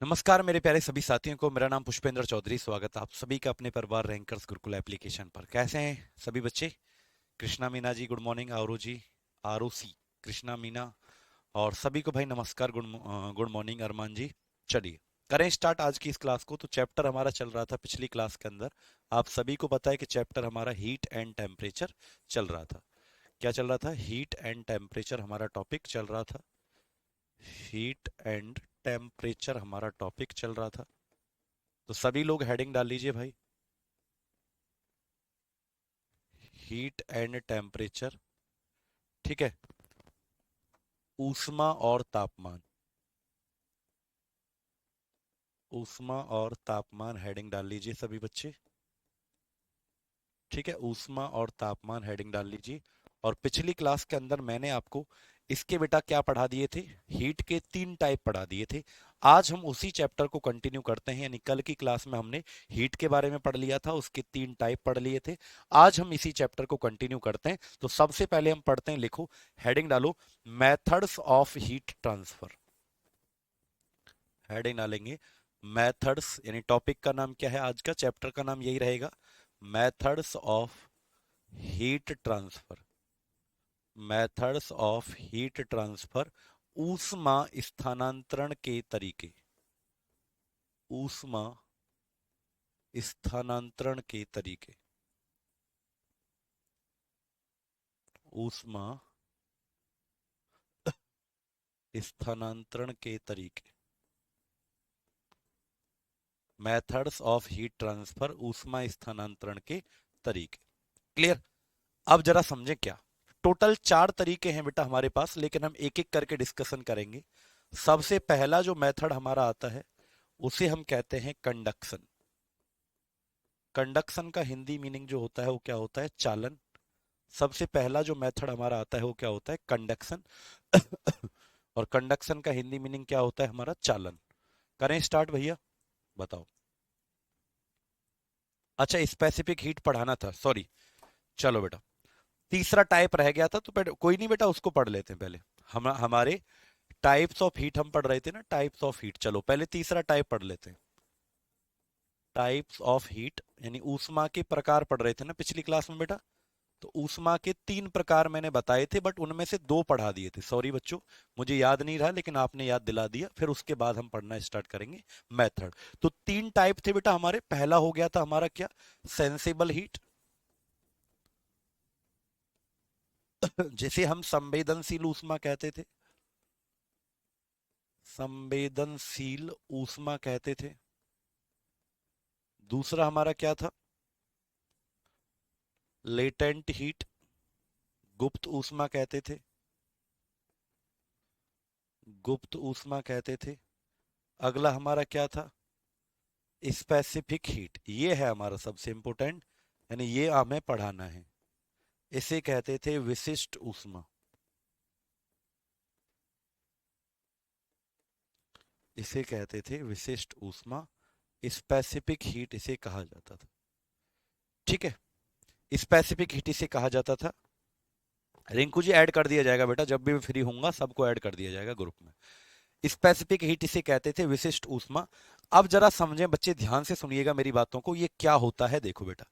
नमस्कार मेरे प्यारे सभी साथियों को। मेरा नाम पुष्पेंद्र चौधरी। स्वागत है आप सभी का अपने परिवार रैंकर्स गुरुकुल एप्लीकेशन पर। कैसे हैं सभी बच्चे? Krishna Meena ji good morning. आरू जी, आरुषि, कृष्णा मीना और सभी को भाई नमस्कार। गुड मॉर्निंग अरमान जी। चलिए करें स्टार्ट आज की इस क्लास को। तो चैप्टर हमारा चल रहा था पिछली क्लास के अंदर। आप सभी को पता है कि चैप्टर हमारा हीट एंड टेम्परेचर चल रहा था। क्या चल रहा था? हीट एंड टेम्परेचर हमारा टॉपिक चल रहा था। हीट एंड टेम्परेचर हमारा टॉपिक चल रहा था। तो सभी लोग हेडिंग डाल लीजिए भाई। हीट एंड टेम्परेचर, ठीक है। ऊष्मा और तापमान, ऊष्मा और तापमान हेडिंग डाल लीजिए सभी बच्चे। ठीक है, ऊष्मा और तापमान हेडिंग डाल लीजिए। और पिछली क्लास के अंदर मैंने आपको इसके बेटा क्या पढ़ा दिए थे? हीट के 3 टाइप पढ़ा दिए थे। आज हम उसी चैप्टर को कंटिन्यू करते हैं। यानी कल की क्लास में हमने हीट के बारे में पढ़ लिया था, उसके 3 टाइप पढ़ लिए थे। आज हम इसी चैप्टर को कंटिन्यू करते हैं। तो सबसे पहले हम पढ़ते हैं, लिखो हेडिंग डालो, methods of heat transfer. Heading डालेंगे मेथड्स, यानी टॉपिक का नाम क्या है आज का? चैप्टर का नाम यही रहेगा, methods of heat transfer. Methods of heat transfer, ऊष्मा स्थानांतरण के तरीके। ऊष्मा स्थानांतरण के तरीके। ऊष्मा स्थानांतरण के तरीके। मेथड्स ऑफ हीट ट्रांसफर, ऊष्मा स्थानांतरण के तरीके। क्लियर? अब जरा समझें क्या। टोटल 4 तरीके हैं बेटा हमारे पास, लेकिन हम एक एक करके डिस्कशन करेंगे। सबसे पहला जो मेथड हमारा आता है उसे हम कहते हैं कंडक्शन। कंडक्शन का हिंदी मीनिंग जो होता है वो क्या होता है? चालन। सबसे पहला जो मेथड हमारा आता है वो क्या होता है? कंडक्शन। और कंडक्शन का हिंदी मीनिंग क्या होता है हमारा? चालन। करें स्टार्ट भैया, बताओ। अच्छा, स्पेसिफिक हीट पढ़ाना था, सॉरी। चलो बेटा, तीसरा टाइप रह गया था, तो कोई नहीं बेटा, उसको पढ़ लेते हैं पहले। हम हमारे टाइप्स ऑफ हीट हम पढ़ रहे थे ना, टाइप्स ऑफ हीट। चलो पहले तीसरा टाइप पढ़ लेते हैं। टाइप्स ऑफ हीट यानी ऊष्मा के प्रकार पढ़ रहे थे ना पिछली क्लास में बेटा। तो ऊष्मा के 3 प्रकार मैंने बताए थे, बट उनमें से 2 पढ़ा दिए थे। सॉरी बच्चों, मुझे याद नहीं रहा, लेकिन आपने याद दिला दिया। फिर उसके बाद हम पढ़ना स्टार्ट करेंगे मेथड। तो 3 टाइप थे बेटा हमारे। पहला हो गया था हमारा क्या? सेंसिबल हीट, जिसे हम संवेदनशील ऊष्मा कहते थे। संवेदनशील ऊष्मा कहते थे। दूसरा हमारा क्या था? लेटेंट हीट, गुप्त ऊष्मा कहते थे। गुप्त ऊष्मा कहते थे। अगला हमारा क्या था? Specific heat. ये है हमारा सबसे इंपॉर्टेंट, यानी ये हमें पढ़ाना है। इसे कहते थे विशिष्ट ऊष्मा। इसे कहते थे विशिष्ट ऊष्मा। स्पेसिफिक हीट इसे कहा जाता था। ठीक है, स्पेसिफिक हीट इसे कहा जाता था। रिंकू जी ऐड कर दिया जाएगा बेटा, जब भी मैं फ्री होऊंगा सबको ऐड कर दिया जाएगा ग्रुप में। स्पेसिफिक हीट इसे कहते थे विशिष्ट ऊष्मा। अब जरा समझें बच्चे, ध्यान से सुनिएगा मेरी बातों को, ये क्या होता है देखो बेटा।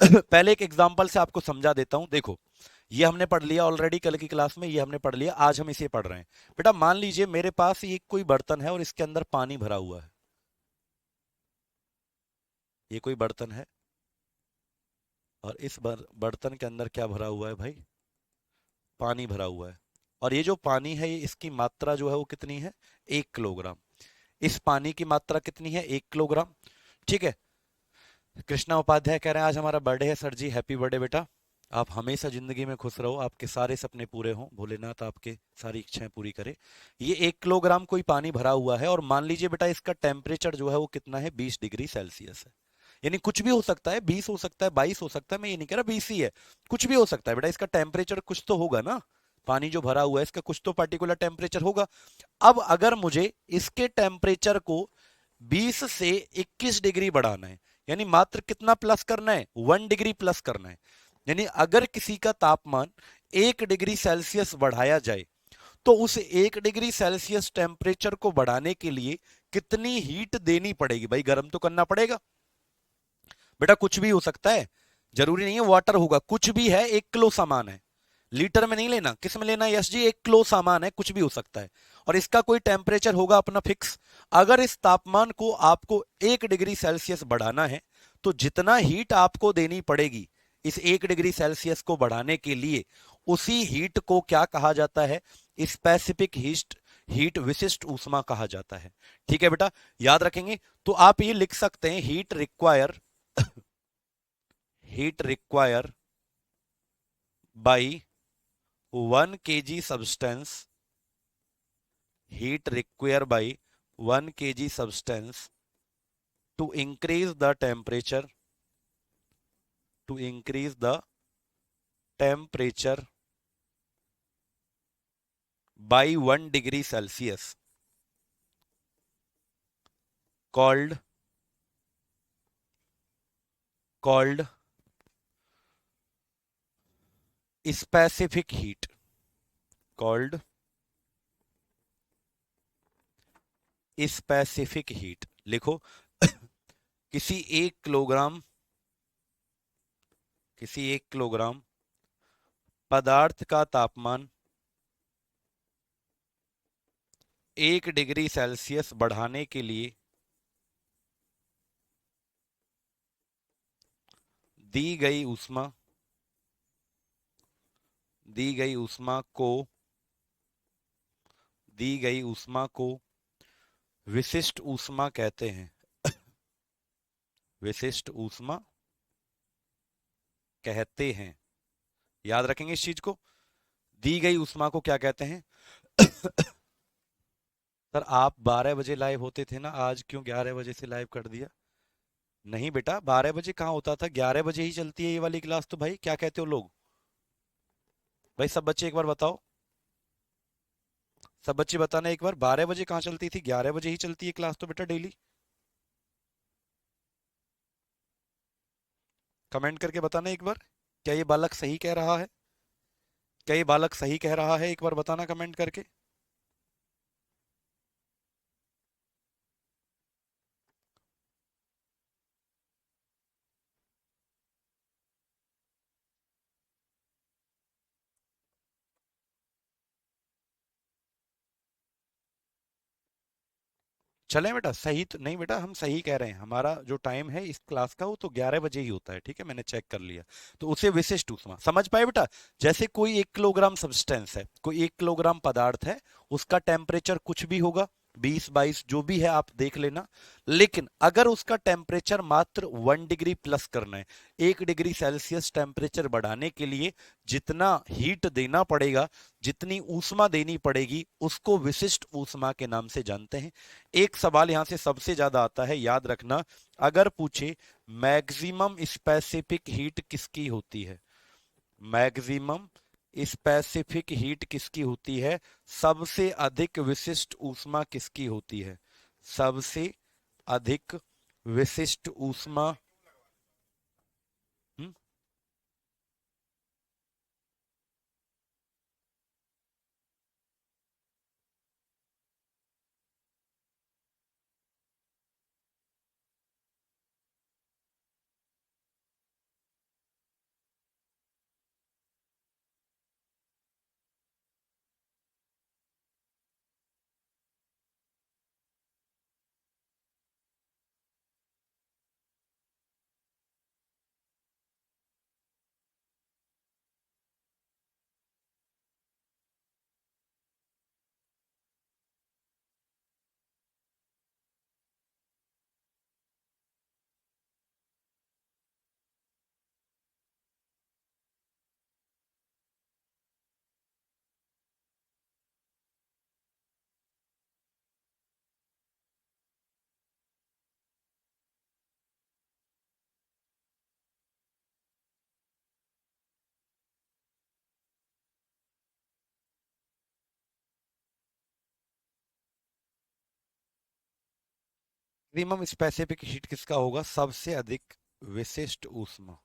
पहले एक एग्जांपल से आपको समझा देता हूं। देखो, ये हमने पढ़ लिया ऑलरेडी कल की क्लास में, ये हमने पढ़ लिया, आज हम इसे पढ़ रहे हैं। बेटा मान लीजिए मेरे पास ये कोई बर्तन है और इसके अंदर पानी भरा हुआ है। ये कोई बर्तन है और इस बर्तन के अंदर क्या भरा हुआ है भाई? पानी भरा हुआ है। और ये जो पानी है, ये इसकी मात्रा जो है वो कितनी है? 1 किलोग्राम। इस पानी की मात्रा कितनी है? 1 किलोग्राम। ठीक है। कृष्णा उपाध्याय कह रहे हैं आज हमारा बर्थडे है सर जी, हैप्पी बर्थडे बेटा। आप हमेशा जिंदगी में खुश रहो, आपके सारे सपने पूरे हों, भोलेनाथ आपके सारी इच्छाएं पूरी करे। ये 1 किलोग्राम कोई पानी भरा हुआ है, और मान लीजिए बेटा इसका टेम्परेचर जो है वो कितना है? 20 डिग्री सेल्सियस है। यानी कुछ भी हो सकता है, 20 हो सकता है, 22 हो सकता है, मैं ये नहीं कह रहा 20 ही है। कुछ भी हो सकता है बेटा, इसका टेम्परेचर कुछ तो होगा ना। पानी जो भरा हुआ है इसका कुछ तो पर्टिकुलर टेम्परेचर होगा। अब अगर मुझे इसके टेम्परेचर को 20 से 21 डिग्री बढ़ाना है, यानी मात्र कितना प्लस करना है? 1 डिग्री प्लस करना है। यानी अगर किसी का तापमान 1 डिग्री सेल्सियस बढ़ाया जाए, तो उस 1 डिग्री सेल्सियस टेम्परेचर को बढ़ाने के लिए कितनी हीट देनी पड़ेगी भाई? गर्म तो करना पड़ेगा बेटा। कुछ भी हो सकता है, जरूरी नहीं है वाटर होगा, कुछ भी है। 1 किलो सामान है, लीटर में नहीं लेना, किस में लेना है यस जी? 1 किलो सामान है, कुछ भी हो सकता है, और इसका कोई टेम्परेचर होगा अपना फिक्स। अगर इस तापमान को आपको 1 डिग्री सेल्सियस बढ़ाना है, तो जितना हीट आपको देनी पड़ेगी इस 1 डिग्री सेल्सियस को बढ़ाने के लिए, उसी हीट को क्या कहा जाता है? स्पेसिफिक हीट, हीट विशिष्ट ऊष्मा कहा जाता है। ठीक है बेटा, याद रखेंगे। तो आप ये लिख सकते हैं, heat require, heat require by 1 kg substance, heat required by 1 kg substance to increase the temperature, to increase the temperature by 1 degree Celsius, called specific heat, called specific heat। लिखो किसी 1 किलोग्राम, किसी 1 किलोग्राम पदार्थ का तापमान 1 degree Celsius बढ़ाने के लिए दी गई ऊष्मा, दी गई ऊष्मा को, दी गई ऊष्मा को विशिष्ट ऊष्मा कहते हैं। विशिष्ट ऊष्मा कहते हैं, याद रखेंगे इस चीज को। दी गई ऊष्मा को क्या कहते हैं? सर आप 12 बजे लाइव होते थे ना, आज क्यों 11 बजे से लाइव कर दिया? नहीं बेटा, 12 बजे कहाँ होता था, 11 बजे ही चलती है ये वाली क्लास। तो भाई क्या कहते हो लोग? भाई सब बच्चे एक बार बताओ, सब बच्चे बताना एक बार, 12 बजे कहाँ चलती थी? 11 बजे ही चलती है क्लास तो बेटा डेली। कमेंट करके बताना एक बार, क्या ये बालक सही कह रहा है? क्या ये बालक सही कह रहा है? एक बार बताना कमेंट करके। चलें बेटा, सही तो नहीं बेटा, हम सही कह रहे हैं। हमारा जो टाइम है इस क्लास का वो तो 11 बजे ही होता है, ठीक है, मैंने चेक कर लिया। तो उसे विशिष्ट ऊष्मा समझ पाए बेटा? जैसे कोई 1 किलोग्राम सब्सटेंस है, कोई 1 किलोग्राम पदार्थ है, उसका टेम्परेचर कुछ भी होगा, 20 22 जो भी है आप देख लेना। लेकिन अगर उसका टेम्परेचर मात्र 1 डिग्री प्लस करना है, 1 डिग्री सेल्सियस टेम्परेचर बढ़ाने के लिए जितना हीट देना पड़ेगा, जितनी ऊष्मा देनी पड़ेगी, उसको विशिष्ट ऊष्मा के नाम से जानते हैं। एक सवाल यहां से सबसे ज्यादा आता है, याद रखना, अगर पूछे मैक्सिमम स्पेसिफिक हीट किसकी होती है? मैक्सिमम स्पेसिफिक हीट किसकी होती है? सबसे अधिक विशिष्ट ऊष्मा किसकी होती है? सबसे अधिक विशिष्ट ऊष्मा। हम्म, मैक्सिमम स्पेसिफिक हीट किसका होगा? सबसे अधिक विशिष्ट ऊष्मा,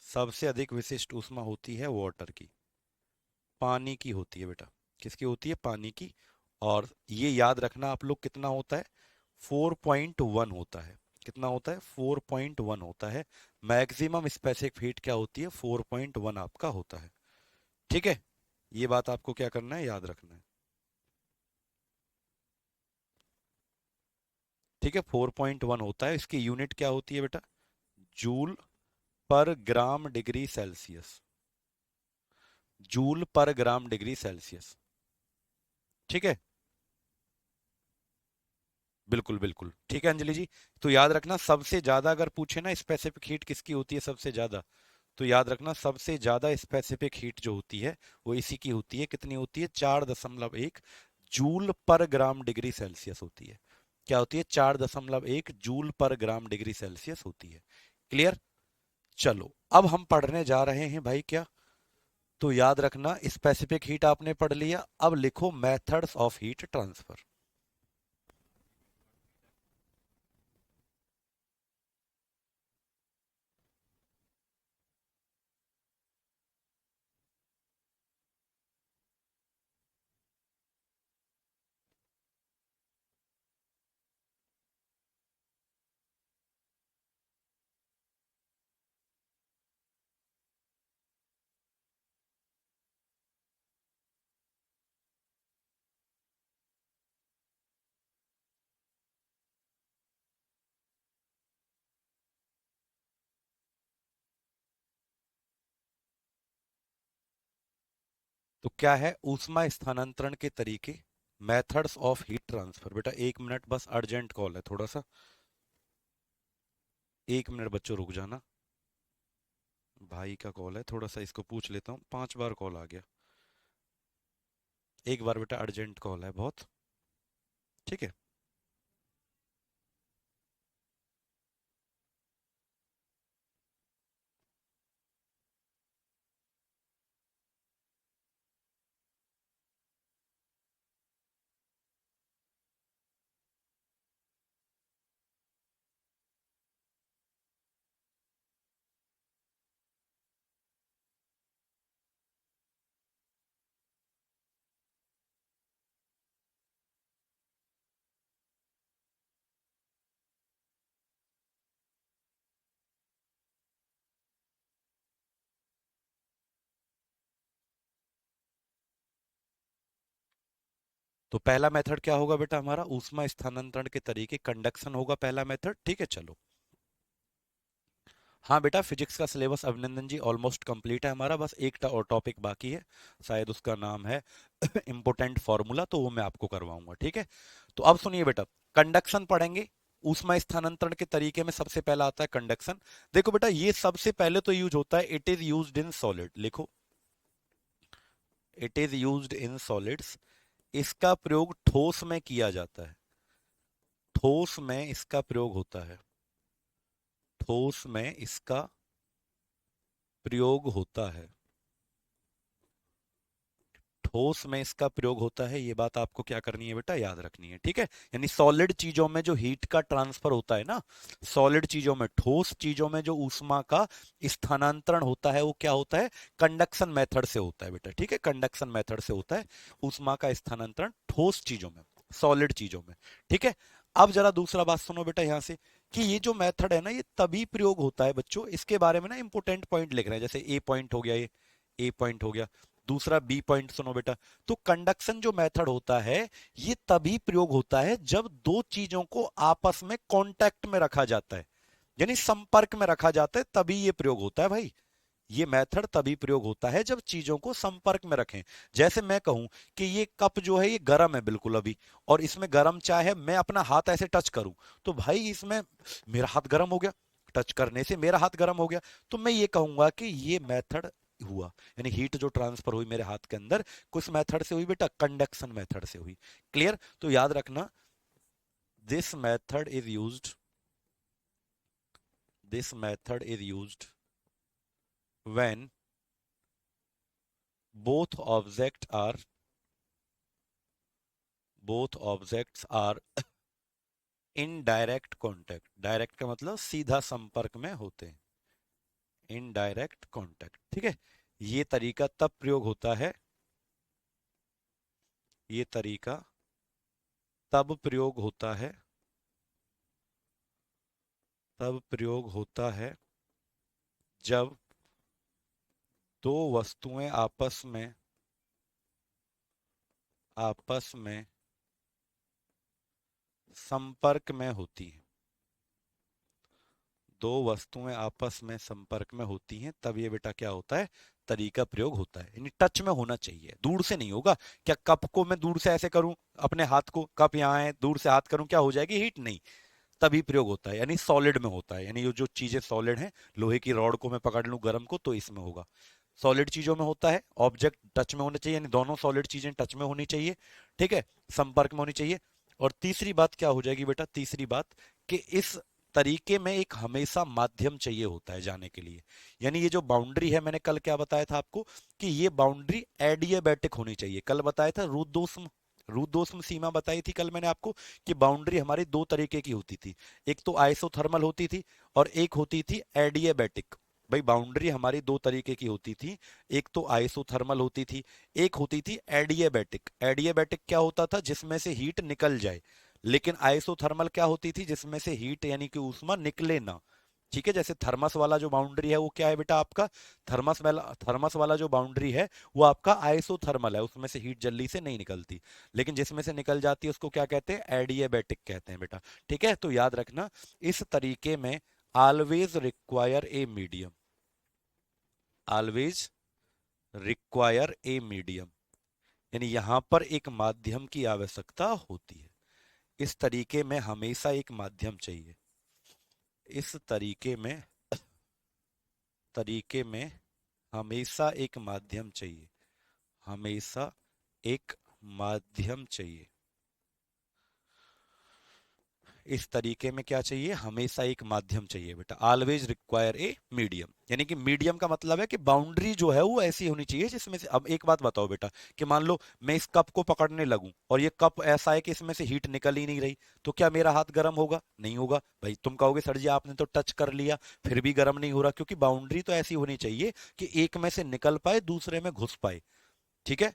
सबसे अधिक विशिष्ट ऊष्मा होती है वाटर की, पानी की होती है बेटा। किसकी होती है? पानी की। और ये याद रखना आप लोग, कितना होता है? 4.1 होता है। कितना होता है? 4.1 होता है। मैक्सिमम स्पेसिफिक हीट क्या होती है? 4.1 आपका होता है। ठीक है, ये बात आपको क्या करना है? याद रखना है। ठीक है, 4.1 होता है। इसकी यूनिट क्या होती है बेटा? जूल पर ग्राम डिग्री सेल्सियस। जूल पर ग्राम डिग्री सेल्सियस। ठीक है, बिल्कुल बिल्कुल ठीक है अंजलि जी। तो याद रखना, सबसे ज्यादा अगर पूछे ना स्पेसिफिक हीट किसकी होती है सबसे ज्यादा, तो याद रखना सबसे ज्यादा स्पेसिफिक हीट जो होती है वो इसी की होती है। कितनी होती है? 4.1 जूल पर ग्राम डिग्री सेल्सियस होती है। क्या होती है? 4.1 जूल पर ग्राम डिग्री सेल्सियस होती है। क्लियर? चलो, अब हम पढ़ने जा रहे हैं भाई क्या? तो याद रखना, स्पेसिफिक हीट आपने पढ़ लिया, अब लिखो मेथड्स ऑफ हीट ट्रांसफर। तो क्या है? ऊष्मा स्थानांतरण के तरीके, मेथड्स ऑफ हीट ट्रांसफर। बेटा एक मिनट बस, अर्जेंट कॉल है थोड़ा सा। एक मिनट बच्चों, रुक जाना। भाई का कॉल है, थोड़ा सा इसको पूछ लेता हूँ, 5 बार कॉल आ गया। एक बार बेटा, अर्जेंट कॉल है बहुत। ठीक है। तो पहला मेथड क्या होगा बेटा हमारा? ऊष्मा स्थानांतरण के तरीके, कंडक्शन होगा पहला मेथड। ठीक है, चलो। हाँ बेटा, फिजिक्स का सिलेबस अभिनंदन जी ऑलमोस्ट कंप्लीट है हमारा, बस एक और टॉपिक बाकी है। शायद उसका नाम है इम्पोर्टेंट फॉर्मूला, तो वो मैं आपको करवाऊंगा। ठीक है, तो अब सुनिए बेटा, कंडक्शन पढ़ेंगे। ऊष्मा स्थानांतरण के तरीके में सबसे पहला आता है कंडक्शन। देखो बेटा, ये सबसे पहले तो यूज होता है, it is used in solid. लिखो, it is used in solids. इसका प्रयोग ठोस में किया जाता है। ठोस में इसका प्रयोग होता है। ठोस में इसका प्रयोग होता है। ठोस में इसका प्रयोग होता है, ये बात आपको क्या करनी है बेटा? याद रखनी है। ठीक है, यानी सॉलिड चीजों में जो हीट का ट्रांसफर होता है ना, सॉलिड चीजों में, ठोस चीजों में जो ऊष्मा का स्थानांतरण होता है वो क्या होता है? कंडक्शन मेथड से होता है बेटा। ठीक है, कंडक्शन मेथड से होता है ऊष्मा का स्थानांतरण ठोस चीजों में, सॉलिड चीजों में। ठीक है, अब जरा दूसरा बात सुनो बेटा यहां से, कि ये जो मेथड है ना, ये तभी प्रयोग होता है बच्चों, इसके बारे में ना इंपोर्टेंट पॉइंट लिख रहे हैं, जैसे ए पॉइंट हो गया, ये ए पॉइंट हो गया। दूसरा बी पॉइंट सुनो बेटा, तो कंडक्शन जो मेथड होता है, ये तभी प्रयोग होता है जब दो चीजों को आपस में कांटेक्ट में रखा जाता है, यानी संपर्क में रखा जाता है, तभी ये प्रयोग होता है भाई। ये मेथड तभी प्रयोग होता है जब चीजों को संपर्क में रखें। जैसे मैं कहूं कि ये कप जो है ये गर्म है बिल्कुल अभी, और इसमें गर्म चाय है, मैं अपना हाथ ऐसे टच करूं, तो भाई इसमें मेरा हाथ गर्म हो गया, टच करने से मेरा हाथ गर्म हो गया। तो मैं ये कहूंगा कि ये मेथड हुआ, यानी हीट जो ट्रांसफर हुई मेरे हाथ के अंदर, किस मेथड से हुई बेटा? कंडक्शन मेथड से हुई। क्लियर? तो याद रखना, this method is used, this method is used when both objects are both objects are in direct contact. Direct का मतलब सीधा संपर्क में होते हैं। Indirect contact. ठीक है, ये तरीका तब प्रयोग होता है, ये तरीका तब प्रयोग होता है, तब प्रयोग होता है जब दो वस्तुएं आपस में संपर्क में होती हैं। दो वस्तुएं आपस में संपर्क में होती हैं तब ये बेटा क्या होता है, तरीका प्रयोग होता है। यानी टच में होना चाहिए, दूर से नहीं होगा। क्या कप को मैं दूर से ऐसे करूं, अपने हाथ को, कप यहाँ है, दूर से हाथ करूं क्या हो जाएगी हीट, नहीं। तभी प्रयोग होता है, यानी सॉलिड में होता है। यानी ये जो चीजें सॉलिड हैं, लोहे की रॉड को मैं पकड़ लूं गर्म को तो इसमें होगा। सॉलिड चीजों में होता है, ऑब्जेक्ट टच में होने चाहिए, यानी दोनों सॉलिड चीजें टच में होनी चाहिए। ठीक है, संपर्क में होनी चाहिए। और तीसरी बात क्या हो जाएगी बेटा, तीसरी बात कि इस तरीके में एक हमेशा माध्यम चाहिए होता है जाने के लिए। यानी ये जो बाउंड्री है, मैंने कल क्या बताया था आपको कि ये बाउंड्री एडियाबैटिक होनी चाहिए। कल बताया था रुद्धोष्म, रुद्धोष्म सीमा बताई थी कल मैंने आपको कि बाउंड्री हमारी दो तरीके की होती थी, एक तो आइसोथर्मल होती थी और एक होती थी एडियाबैटिक। भाई बाउंड्री हमारी दो तरीके की होती थी, एक तो आइसोथर्मल होती थी, एक होती थी एडियाबैटिक। एडियाबैटिक क्या होता था, जिसमें से हीट निकल जाए। लेकिन आइसोथर्मल क्या होती थी, जिसमें से हीट यानी कि ऊष्मा निकले ना। ठीक है, जैसे थर्मस वाला जो बाउंड्री है वो क्या है बेटा आपका, थर्मस वाला जो बाउंड्री है वो आपका आइसोथर्मल है, उसमें से हीट जल्दी से नहीं निकलती। लेकिन जिसमें से निकल जाती है उसको क्या कहते हैं, एडियाबैटिक कहते हैं बेटा। ठीक है, तो याद रखना इस तरीके में always require a medium, always require a medium, यानी यहां पर एक माध्यम की आवश्यकता होती है। इस तरीके में हमेशा एक माध्यम चाहिए। इस तरीके में हमेशा एक माध्यम चाहिए, हमेशा एक माध्यम चाहिए। इस तरीके में क्या चाहिए, हमेशा एक माध्यम चाहिए बेटा, ऑलवेज रिक्वायर ए मीडियम। यानी कि मीडियम का मतलब है कि बाउंड्री जो है वो ऐसी होनी चाहिए जिसमें से, अब एक बात बताओ बेटा कि मान लो मैं इस कप को पकड़ने लगूं और ये कप ऐसा है कि इसमें से हीट निकल ही नहीं रही, तो क्या मेरा हाथ गर्म होगा, नहीं होगा। भाई तुम कहोगे सर जी आपने तो टच कर लिया फिर भी गर्म नहीं हो रहा, क्योंकि बाउंड्री तो ऐसी होनी चाहिए कि एक में से निकल पाए दूसरे में घुस पाए। ठीक है,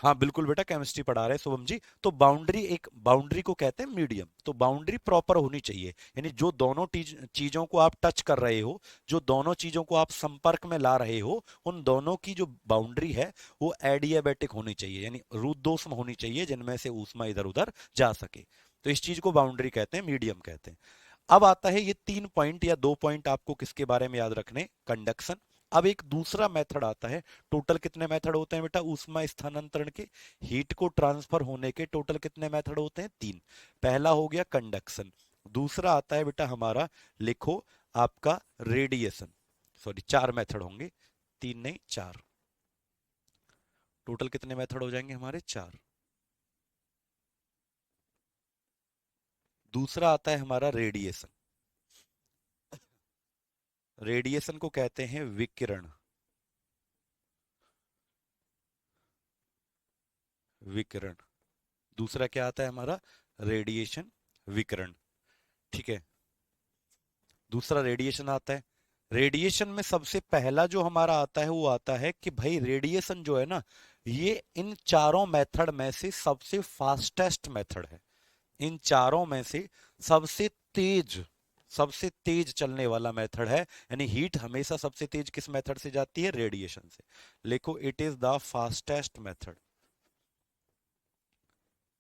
हाँ बिल्कुल बेटा, केमिस्ट्री पढ़ा रहे हैं शुभम जी। तो बाउंड्री, एक बाउंड्री को कहते हैं मीडियम, तो बाउंड्री प्रॉपर होनी चाहिए। यानी जो दोनों चीजों को आप टच कर रहे हो, जो दोनों चीजों को आप संपर्क में ला रहे हो, उन दोनों की जो बाउंड्री है वो एडियाबैटिक होनी चाहिए, यानी रुद्धोष्म होनी चाहिए, जिनमें से ऊष्मा इधर उधर जा सके। तो इस चीज को बाउंड्री कहते हैं, मीडियम कहते हैं। अब आता है ये 3 पॉइंट या 2 पॉइंट आपको किसके बारे में याद रखने, कंडक्शन। अब एक दूसरा मेथड आता है। टोटल कितने मेथड होते हैं बेटा ऊष्मा स्थानांतरण के, हीट को ट्रांसफर होने के टोटल कितने मेथड होते हैं, 3। पहला हो गया कंडक्शन, दूसरा आता है बेटा हमारा, लिखो आपका रेडिएशन। सॉरी 4 मेथड होंगे, 3 नहीं 4। टोटल कितने मेथड हो जाएंगे हमारे, 4। दूसरा आता है हमारा रेडिएशन, रेडिएशन को कहते हैं विकिरण, विकिरण। दूसरा क्या आता है हमारा, रेडिएशन, विकिरण। ठीक है, दूसरा रेडिएशन आता है। रेडिएशन में सबसे पहला जो हमारा आता है वो आता है कि भाई रेडिएशन जो है ना, ये इन चारों मेथड में से सबसे फास्टेस्ट मेथड है। इन चारों में से सबसे तेज, सबसे तेज चलने वाला मेथड है। यानी हीट हमेशा सबसे तेज किस मेथड से जाती है, रेडिएशन से। लिखो it is the fastest method,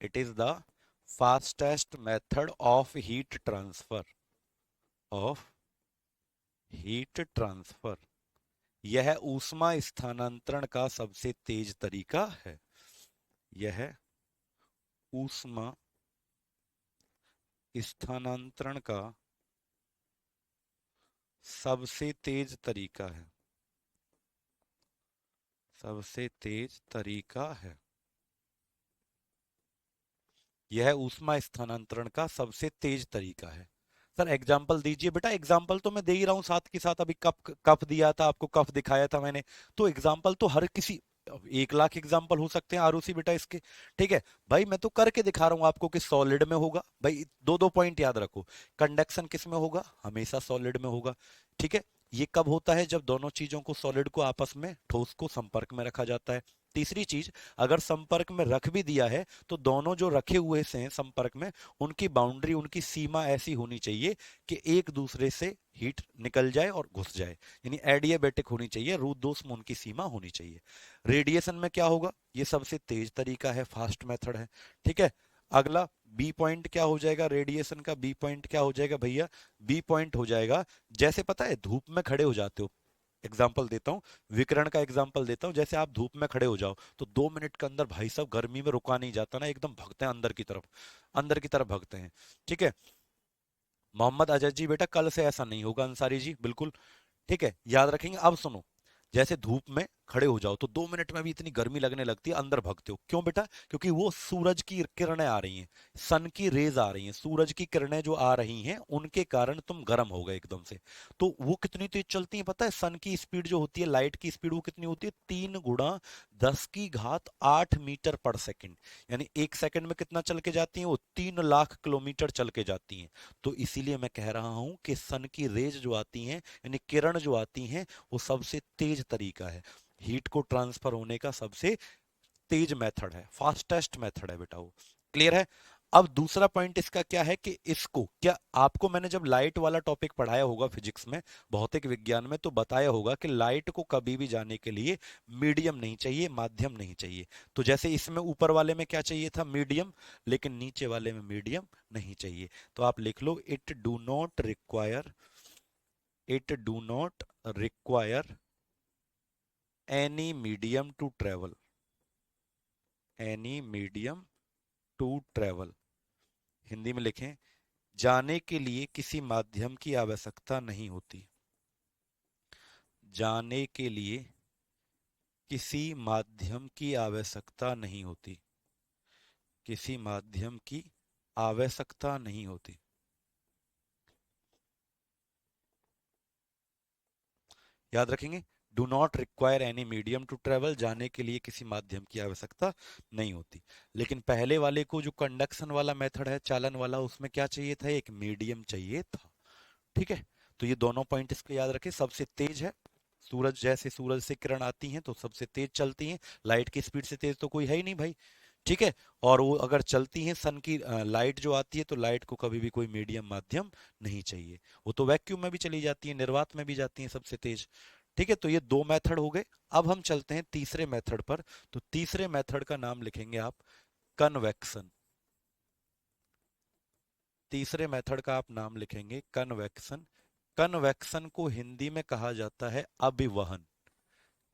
it is the fastest method of heat transfer, of heat transfer. यह ऊष्मा स्थानांतरण का सबसे तेज तरीका है, यह ऊष्मा स्थानांतरण का सबसे तेज तरीका है, सबसे तेज तरीका है। यह ऊष्मा स्थानांतरण का सबसे तेज तरीका है। सर एग्जाम्पल दीजिए बेटा, एग्जाम्पल तो मैं दे ही रहा हूं साथ के साथ, अभी कप कप दिया था आपको, कप दिखाया था मैंने। तो एग्जाम्पल तो हर किसी, 1 लाख एग्जाम्पल हो सकते हैं आरुषि बेटा इसके। ठीक है भाई, मैं तो करके दिखा रहा हूं आपको कि सॉलिड में होगा। भाई दो दो पॉइंट याद रखो, कंडक्शन किस में होगा, हमेशा सॉलिड में होगा। ठीक है, ये कब होता है? जब दोनों चीजों को, सॉलिड को आपस में, ठोस को संपर्क में रखा जाता है। तीसरी चीज, अगर संपर्क में रख भी दिया है तो दोनों जो रखे हुए से हैं संपर्क में, उनकी बाउंड्री, उनकी सीमा ऐसी होनी चाहिए कि एक दूसरे से हीट निकल जाए और घुस जाए, यानी एडियाबेटिक होनी चाहिए, रुद्धोष्म उनकी सीमा होनी चाहिए। रेडिएशन में क्या होगा? ये सबसे तेज तरीका है, फास्ट मेथड है। ठीक है, अगला बी पॉइंट क्या हो जाएगा? रेडिएशन का बी पॉइंट क्या हो जाएगा भैया? बी पॉइंट हो जाएगा, जैसे पता है धूप में खड़े हो जाते हो, एग्जाम्पल देता हूँ, विकिरण का एग्जाम्पल देता हूँ, जैसे आप धूप में खड़े हो जाओ तो 2 मिनट के अंदर भाई साहब गर्मी में रुका नहीं जाता ना, एकदम भगते हैं अंदर की तरफ, अंदर की तरफ भगते हैं। ठीक है, मोहम्मद अजय जी बेटा कल से ऐसा नहीं होगा, अंसारी जी बिल्कुल। ठीक है, याद रखेंगे। अब सुनो, जैसे धूप में खड़े हो जाओ तो 2 मिनट में भी इतनी गर्मी लगने लगती है, अंदर भागते हो, क्यों बेटा? क्योंकि वो सूरज की किरणें आ रही हैं, सन की रेज आ रही हैं, सूरज की किरणें जो आ रही हैं उनके कारण तुम गर्म हो गए एकदम से। तो वो कितनी तेज चलती हैं पता है? सन की स्पीड जो होती है, लाइट की स्पीड, वो कितनी होती है? 3 × 10⁻⁸ यानी 1 सेकंड में कितना चल के जाती हैं? वो 3 लाख किलोमीटर चल के जाती हैं। तो इसीलिए मैं कह रहा हूं कि सन की रेज जो आती हैं, यानी किरण जो आती हैं, वो सबसे तेज तरीका है, हीट को ट्रांसफर होने का सबसे तेज मेथड है, फास्टेस्ट मेथड है बेटा वो। क्लियर है? अब दूसरा पॉइंट इसका क्या है कि इसको, क्या आपको मैंने जब लाइट वाला टॉपिक पढ़ाया होगा फिजिक्स में, भौतिक विज्ञान में, तो बताया होगा कि लाइट को कभी भी जाने के लिए मीडियम नहीं चाहिए, माध्यम नहीं चाहिए। तो जैसे इसमें ऊपर वाले में क्या चाहिए था? मीडियम, लेकिन नीचे वाले में मीडियम नहीं चाहिए। तो आप लिख लो, it do not require any medium to travel, any medium to travel. Hindi में लिखें, जाने के लिए किसी माध्यम की आवश्यकता नहीं होती, जाने के लिए किसी माध्यम की आवश्यकता नहीं होती, किसी माध्यम की आवश्यकता नहीं होती। याद रखेंगे, do not require any medium to travel, जाने के लिए किसी माध्यम की आवश्यकता नहीं होती। लेकिन पहले वाले को, जो कंडक्शन वाला मेथड है, चालन वाला, उसमें क्या चाहिए था? एक मीडियम चाहिए था। ठीक है, तो ये दोनों पॉइंट इसको याद रखें। सबसे तेज है सूरज, जैसे सूरज से किरण आती हैं तो सबसे तेज चलती हैं, लाइट की स्पीड से तेज तो कोई है ही नहीं भाई। ठीक है, और वो अगर चलती हैं, सन की लाइट जो आती है, तो लाइट को कभी भी कोई मीडियम माध्यम नहीं चाहिए, वो तो वैक्यूम में भी चली जाती है, निर्वात में भी जाती है सबसे तेज। ठीक है, तो ये दो मेथड हो गए। अब हम चलते हैं तीसरे मेथड पर। तो तीसरे मेथड का नाम लिखेंगे आप कन्वेक्शन। तीसरे मेथड का आप नाम लिखेंगे कन्वेक्शन। कन्वेक्शन को हिंदी में कहा जाता है अभिवहन,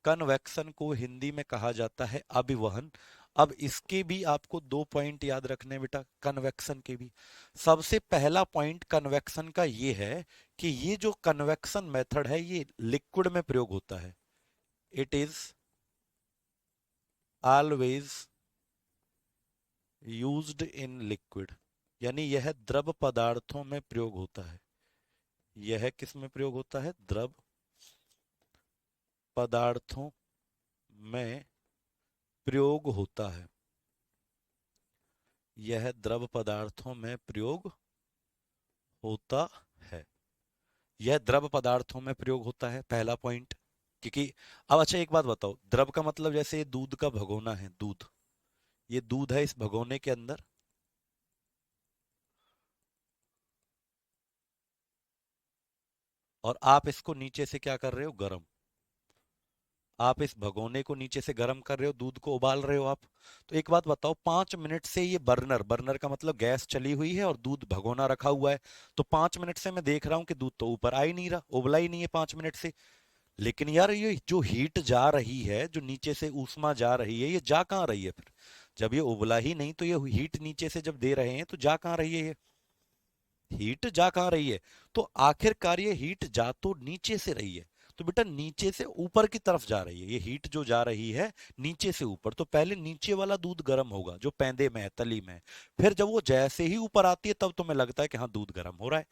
कन्वेक्शन को हिंदी में कहा जाता है अभिवहन। अब इसके भी आपको 2 पॉइंट याद रखने बेटा, कन्वेक्शन के भी। सबसे पहला पॉइंट कन्वेक्शन का ये है कि ये जो कन्वेक्शन मेथड है, ये लिक्विड में प्रयोग होता है। It is always used in liquid, यानी यह द्रव पदार्थों में प्रयोग होता है। यह किस में प्रयोग होता है? द्रव पदार्थों में प्रयोग होता है। यह द्रव पदार्थों में प्रयोग होता है, यह द्रव पदार्थों में प्रयोग होता है, पहला पॉइंट। क्योंकि अब अच्छा एक बात बताओ, द्रव का मतलब जैसे ये दूध का भगोना है, दूध, ये दूध है, इस भगोने के अंदर और आप इसको नीचे से क्या कर रहे हो? गर्म। आप इस भगोने को नीचे से गर्म कर रहे हो, दूध को उबाल रहे हो आप। तो एक बात बताओ, 5 मिनट से ये बर्नर, बर्नर का मतलब गैस चली हुई है और दूध भगोना रखा हुआ है, तो 5 मिनट से मैं देख रहा हूं कि दूध तो ऊपर आ ही नहीं रहा, उबला ही नहीं है 5 मिनट से। लेकिन यार ये जो हीट जा रही है, जो नीचे से ऊष्मा जा रही है, ये जा कहाँ रही है फिर? जब ये उबला ही नहीं तो ये हीट नीचे से जब दे रहे हैं तो जा कहाँ रही है ये हीट? जा कहाँ रही है? तो आखिरकार ये हीट जा तो नीचे से रही है, तो बेटा नीचे से ऊपर की तरफ जा रही है ये हीट, जो जा रही है नीचे से ऊपर। तो पहले नीचे वाला दूध गर्म होगा जो पैंदे में है, तली में है। फिर जब वो जैसे ही ऊपर आती है तब तुम्हें लगता है कि हाँ दूध गर्म हो रहा है।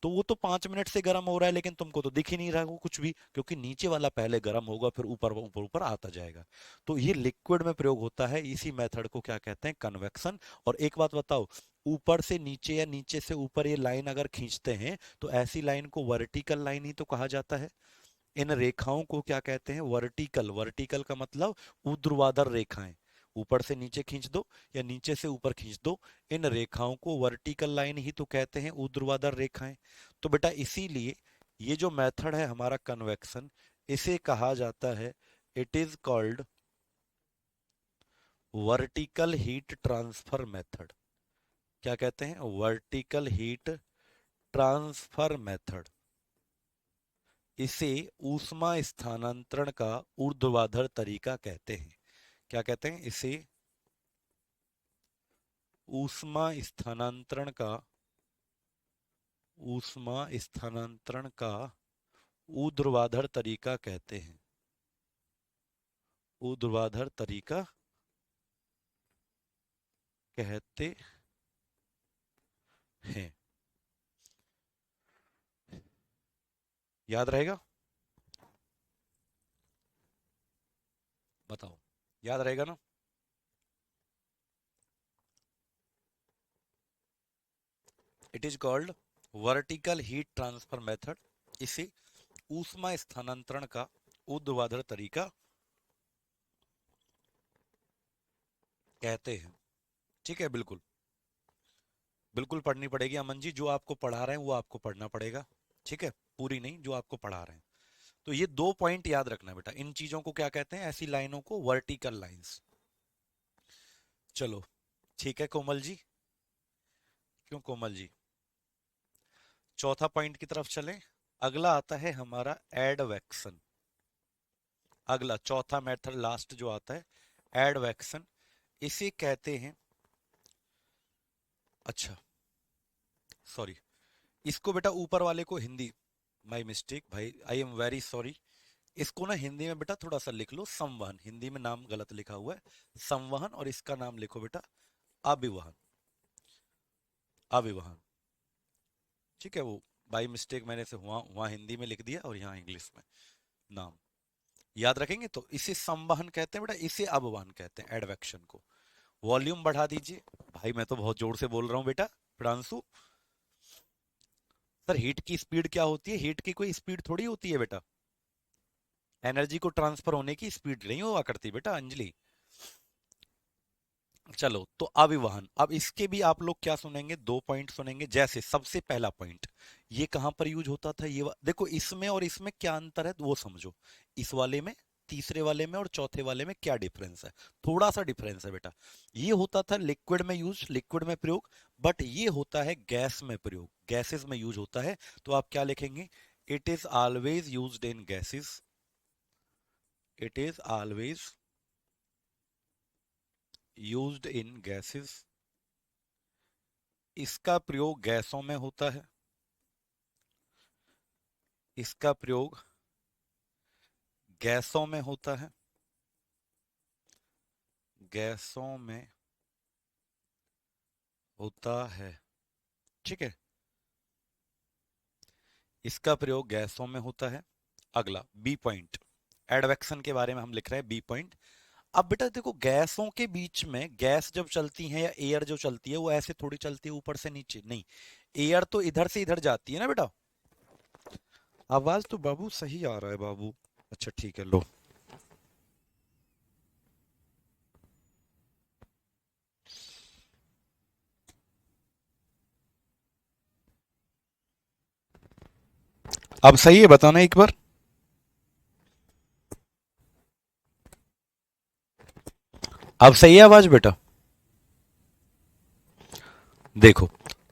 तो वो तो 5 मिनट से गर्म हो रहा है, लेकिन तुमको तो दिख ही नहीं रहा वो कुछ भी, क्योंकि नीचे वाला पहले गर्म होगा फिर ऊपर ऊपर ऊपर आता जाएगा। तो ये लिक्विड में प्रयोग होता है, इसी मेथड को क्या कहते हैं, कन्वेक्शन। और एक बात बताओ, ऊपर से नीचे या नीचे से ऊपर ये लाइन अगर खींचते हैं तो ऐसी लाइन को वर्टिकल लाइन ही तो कहा जाता है। इन रेखाओं को क्या कहते हैं, वर्टिकल। वर्टिकल का मतलब ऊर्ध्वाधर रेखाएं, ऊपर से नीचे खींच दो या नीचे से ऊपर खींच दो, इन रेखाओं को वर्टिकल लाइन ही तो कहते हैं, ऊर्ध्वाधर रेखाएं। तो बेटा इसीलिए ये जो मेथड है हमारा कन्वेक्शन, इसे कहा जाता है, it is called vertical heat transfer method. क्या कहते हैं, वर्टिकल हीट ट्रांसफर मेथड। इसे ऊष्मा स्थानांतरण का ऊर्ध्वाधर तरीका कहते हैं। क्या कहते हैं, इसे ऊष्मा स्थानांतरण का, ऊष्मा स्थानांतरण का ऊर्ध्वाधर तरीका कहते हैं, ऊर्ध्वाधर तरीका कहते हैं। याद रहेगा, बताओ, याद रहेगा ना। It is called vertical heat transfer method. इसे ऊष्मा स्थानांतरण का ऊर्ध्वाधर तरीका कहते हैं। ठीक है, बिल्कुल बिल्कुल पढ़नी पड़ेगी अमन जी, जो आपको पढ़ा रहे हैं वो आपको पढ़ना पड़ेगा। ठीक है, पूरी नहीं, जो आपको पढ़ा रहे हैं। तो ये 2 पॉइंट याद रखना बेटा, इन चीजों को क्या कहते हैं, ऐसी लाइनों को वर्टिकल लाइंस। चलो ठीक है कोमल जी, क्यों कोमल जी, चौथा पॉइंट की तरफ चलें। अगला आता है हमारा एडवेक्शन। अगला चौथा मेथड लास्ट जो आता है, एडवेक्शन, इसे कहते हैं, अच्छा सॉरी, इसको बेटा ऊपर वाले को हिंदी, माय मिस्टेक भाई, आई एम वेरी सॉरी। इसको ना हिंदी में बेटा थोड़ा सा लिख लो संवहन, हिंदी में नाम गलत लिखा हुआ है संवहन, और इसका नाम लिखो बेटा अभिवहन। अभिवहन, ठीक है, वो बाई मिस्टेक मैंने से वहां हिंदी में लिख दिया और यहाँ इंग्लिश में नाम। याद रखेंगे, तो इसे संवहन कहते हैं बेटा, इसे अभिवहन कहते हैं, एडवेक्शन को। वॉल्यूम बढ़ा दीजिए भाई, मैं तो बहुत जोर से बोल रहा हूँ बेटा, प्रांशु। सर हीट की स्पीड क्या होती है, हीट की कोई स्पीड थोड़ी होती है बेटा, एनर्जी को ट्रांसफर होने की स्पीड नहीं हुआ करती बेटा अंजलि। चलो तो अभिवहन, अब इसके भी आप लोग क्या सुनेंगे, 2 पॉइंट सुनेंगे। जैसे सबसे पहला पॉइंट, ये कहां पर यूज होता था, ये देखो, इसमें और इसमें क्या अंतर है वो समझो। इस वाले में, तीसरे वाले में और चौथे वाले में क्या डिफरेंस है, थोड़ा सा डिफरेंस है बेटा। ये होता था लिक्विड में यूज, लिक्विड में प्रयोग, बट ये होता है गैस में प्रयोग, गैसेस में यूज होता है। तो आप क्या लिखेंगे, it is always used in gases, it is always used in gases. इसका प्रयोग गैसों में होता है, इसका प्रयोग गैसों में होता है, गैसों में होता है। ठीक है, इसका प्रयोग गैसों में होता है। अगला बी पॉइंट, एडवेक्शन के बारे में हम लिख रहे हैं, बी पॉइंट। अब बेटा देखो, गैसों के बीच में, गैस जब चलती है या एयर जो चलती है, वो ऐसे थोड़ी चलती है ऊपर से नीचे, नहीं, एयर तो इधर से इधर जाती है ना बेटा। आवाज तो बाबू सही आ रहा है बाबू, अच्छा ठीक है, लो। अब सही है, बताना एक बार। अब सही है आवाज बेटा, देखो।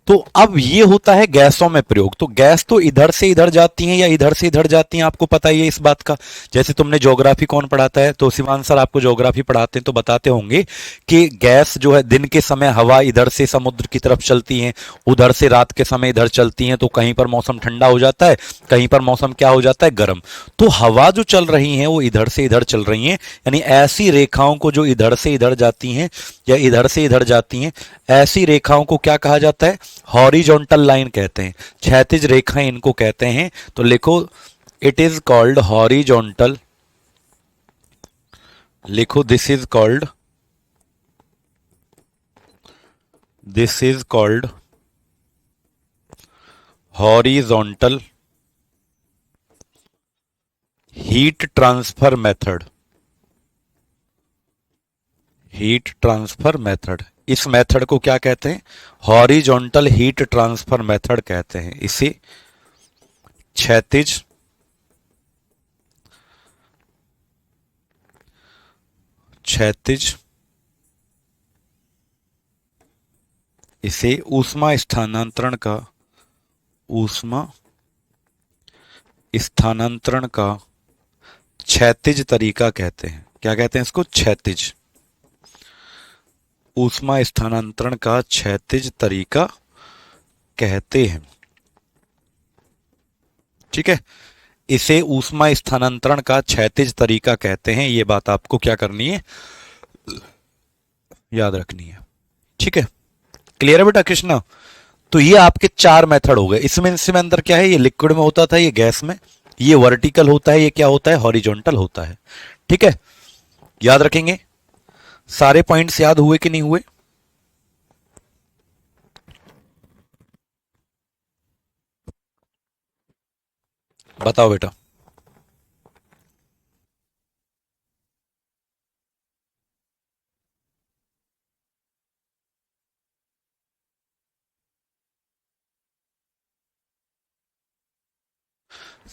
तो अब ये होता है गैसों में प्रयोग, तो गैस तो इधर से इधर जाती हैं या इधर से इधर जाती हैं, आपको पता ही है इस बात का। जैसे तुमने ज्योग्राफी कौन पढ़ाता है, तो शिवान सर आपको ज्योग्राफी पढ़ाते हैं, तो बताते होंगे कि गैस जो है, दिन के समय हवा इधर से समुद्र की तरफ चलती है, उधर से रात के समय इधर चलती हैं, तो कहीं पर मौसम ठंडा हो जाता है, कहीं पर मौसम क्या हो जाता है, गर्म। तो हवा जो चल रही है वो इधर से इधर चल रही है, यानी ऐसी रेखाओं को जो इधर से इधर जाती हैं या इधर से इधर जाती हैं, ऐसी रेखाओं को क्या कहा जाता है, हॉरिजॉन्टल लाइन कहते हैं, क्षैतिज रेखाएं इनको कहते हैं। तो लिखो इट इज कॉल्ड हॉरिजॉन्टल, लिखो this is called horizontal heat transfer method. Heat transfer method, इस मेथड को क्या कहते हैं? हॉरिजॉन्टल हीट ट्रांसफर मेथड कहते हैं। इसे क्षैतिज क्षैतिज इसे ऊष्मा स्थानांतरण का क्षैतिज तरीका कहते हैं। क्या कहते हैं इसको? क्षैतिज, ऊष्मा स्थानांतरण का क्षैतिज तरीका कहते हैं। ठीक है, इसे ऊष्मा स्थानांतरण का क्षैतिज तरीका कहते हैं। ये बात आपको क्या करनी है? याद रखनी है। ठीक है, क्लियर है बेटा कृष्णा? तो ये आपके 4 मेथड हो गए। इसमें अंदर क्या है? ये लिक्विड में होता था, ये गैस में, ये वर्टिकल होता है, ये क्या होता है? हॉरिजॉन्टल होता है। ठीक है, याद रखेंगे। सारे पॉइंट्स याद हुए कि नहीं हुए? बताओ बेटा।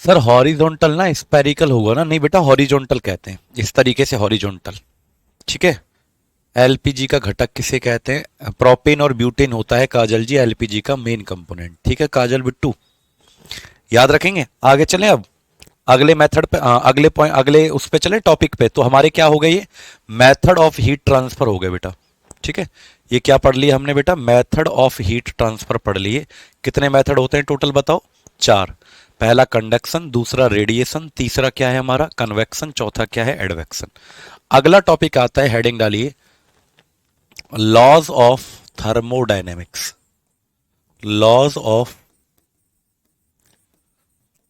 सर हॉरिजॉन्टल ना स्पेरिकल होगा ना? नहीं बेटा, हॉरिजॉन्टल कहते हैं इस तरीके से, हॉरिजॉन्टल। ठीक है, एलपीजी का घटक किसे कहते हैं? प्रोपेन और ब्यूटेन होता है काजल जी एलपीजी का मेन कंपोनेंट। ठीक है काजल बिट्टू, याद रखेंगे। आगे चलें अब अगले मेथड पे, अगले पॉइंट, अगले उस पे चले टॉपिक पे। तो हमारे क्या हो गए? ये मेथड ऑफ हीट ट्रांसफर हो गए बेटा। ठीक है, ये क्या पढ़ लिया हमने बेटा? मेथड ऑफ हीट ट्रांसफर पढ़ लिए। कितने मेथड होते हैं टोटल बताओ? 4। पहला कंडक्शन, दूसरा रेडिएशन, तीसरा क्या है हमारा? कन्वेक्शन, चौथा क्या है? एडवेक्शन। अगला टॉपिक आता है, हेडिंग डालिए, laws of thermodynamics. Laws of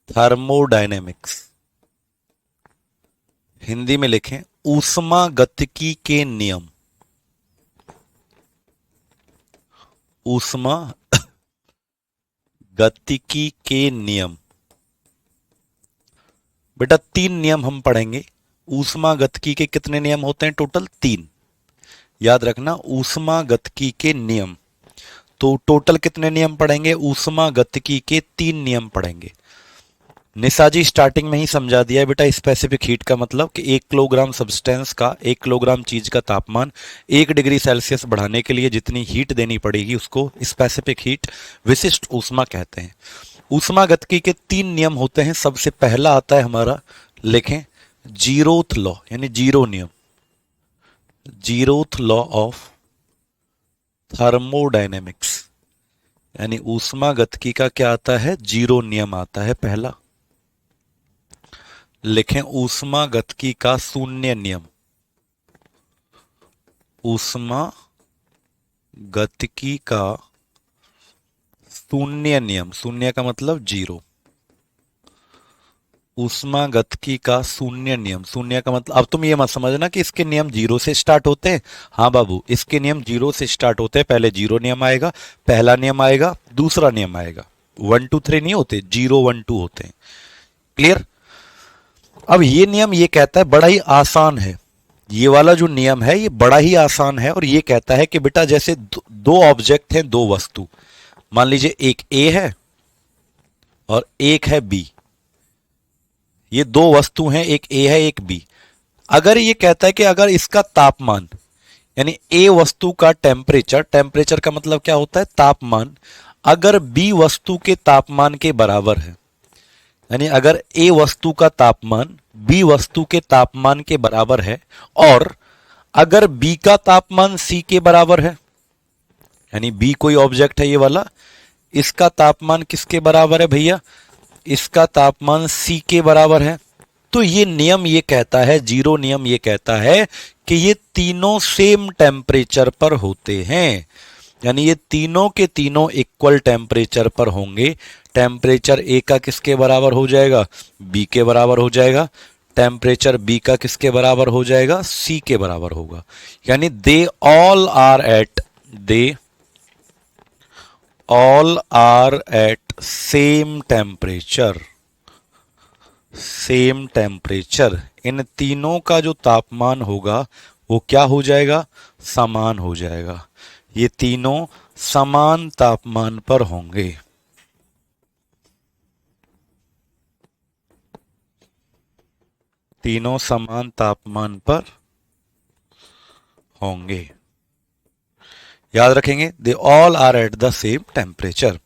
thermodynamics, Hindi में लिखें ऊष्मागतिकी के नियम। ऊष्मा गतिकी के नियम। बेटा 3 नियम हम पढ़ेंगे। ऊष्मागतिकी के कितने नियम होते हैं टोटल? 3। याद रखना, ऊष्मागतिकी के नियम। तो टोटल कितने नियम पढ़ेंगे? ऊष्मागतिकी के 3 नियम पढ़ेंगे। निशा जी स्टार्टिंग में ही समझा दिया है बेटा स्पेसिफिक हीट का मतलब कि 1 किलोग्राम सब्सटेंस का, 1 किलोग्राम चीज का तापमान 1 डिग्री सेल्सियस बढ़ाने के लिए जितनी हीट देनी पड़ेगी उसको स्पेसिफिक हीट, विशिष्ट ऊष्मा कहते हैं। ऊष्मागतिकी के 3 नियम होते हैं। सबसे पहला आता है हमारा, लिखें, जीरोथ लॉ, यानी जीरो नियम। जीरोथ लॉ ऑफ थर्मोडायनेमिक्स, यानी ऊष्मागतिकी का क्या आता है? जीरो नियम आता है पहला। लिखें ऊष्मागतिकी का शून्य नियम। ऊष्मागतिकी का शून्य नियम, शून्य का मतलब जीरो। ऊष्मागतिकी का शून्य नियम, शून्य का मतलब, अब तुम ये मत समझना कि इसके नियम 0 से स्टार्ट होते हैं। हाँ बाबू, इसके नियम 0 से स्टार्ट होते हैं। पहले 0 नियम आएगा, पहला नियम आएगा, दूसरा नियम आएगा। 1 2 3 नहीं होते, 0 1 2 होते हैं। क्लियर? अब ये नियम ये कहता है, बड़ा ही आसान है ये वाला जो नियम है, ये बड़ा ही आसान है। और ये कहता है कि बेटा जैसे दो ऑब्जेक्ट हैं, 2 वस्तु, मान लीजिए एक ए है और एक है बी। ये 2 वस्तु हैं, एक ए है एक बी। अगर ये कहता है कि अगर इसका तापमान, यानी ए वस्तु का टेम्परेचर, टेम्परेचर का मतलब क्या होता है? तापमान, अगर बी वस्तु के तापमान के बराबर है, यानी अगर ए वस्तु का तापमान बी वस्तु के तापमान के बराबर है, और अगर बी का तापमान सी के बराबर है, यानी बी कोई ऑब्जेक्ट है ये वाला, इसका तापमान किसके बराबर है भैया? इसका तापमान सी के बराबर है। तो ये नियम ये कहता है, जीरो नियम ये कहता है कि ये तीनों सेम टेम्परेचर पर होते हैं। यानी ये तीनों के तीनों इक्वल टेम्परेचर पर होंगे। टेम्परेचर ए का किसके बराबर हो जाएगा? बी के बराबर हो जाएगा। टेम्परेचर बी का किसके बराबर हो जाएगा? सी के बराबर होगा। यानी they all are at same temperature. इन तीनों का जो तापमान होगा वो क्या हो जाएगा? समान हो जाएगा। ये तीनों समान तापमान पर होंगे। तीनों समान तापमान पर होंगे। याद रखेंगे, they all are at the same temperature.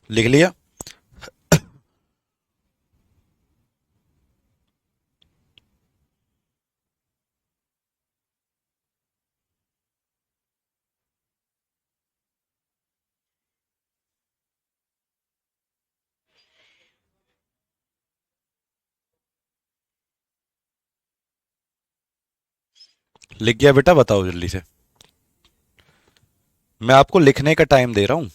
लिख लिया? लिख गया बेटा? बताओ जल्दी से। मैं आपको लिखने का टाइम दे रहा हूं।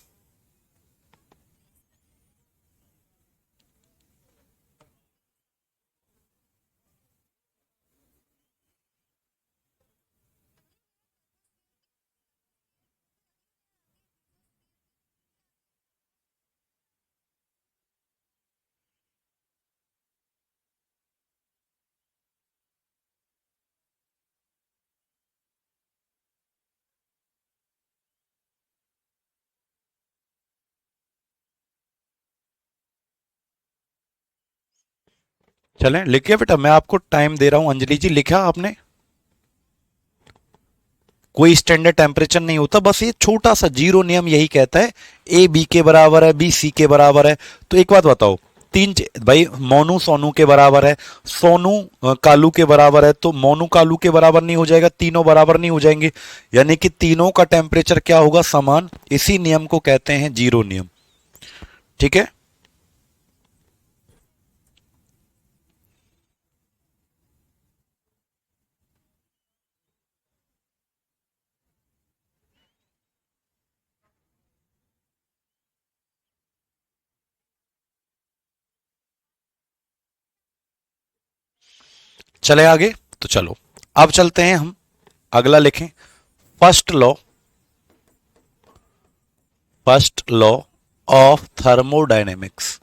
चलें, लिख गया बेटा? मैं आपको टाइम दे रहा हूं। अंजलि जी, लिखा आपने? कोई स्टैंडर्ड टेम्परेचर नहीं होता, बस ये छोटा सा जीरो नियम यही कहता है ए बी के बराबर है, बी सी के बराबर है। तो एक बात बताओ, भाई मोनू सोनू के बराबर है, सोनू कालू के बराबर है, तो मोनू कालू के बराबर नहीं हो जाएगा? तीनों बराबर नहीं हो जाएंगे? यानी कि तीनों का टेम्परेचर क्या होगा? समान। इसी नियम को कहते हैं जीरो नियम। ठीक है? चले आगे? तो चलो अब चलते हैं हम, अगला लिखें। First law first law of thermodynamics.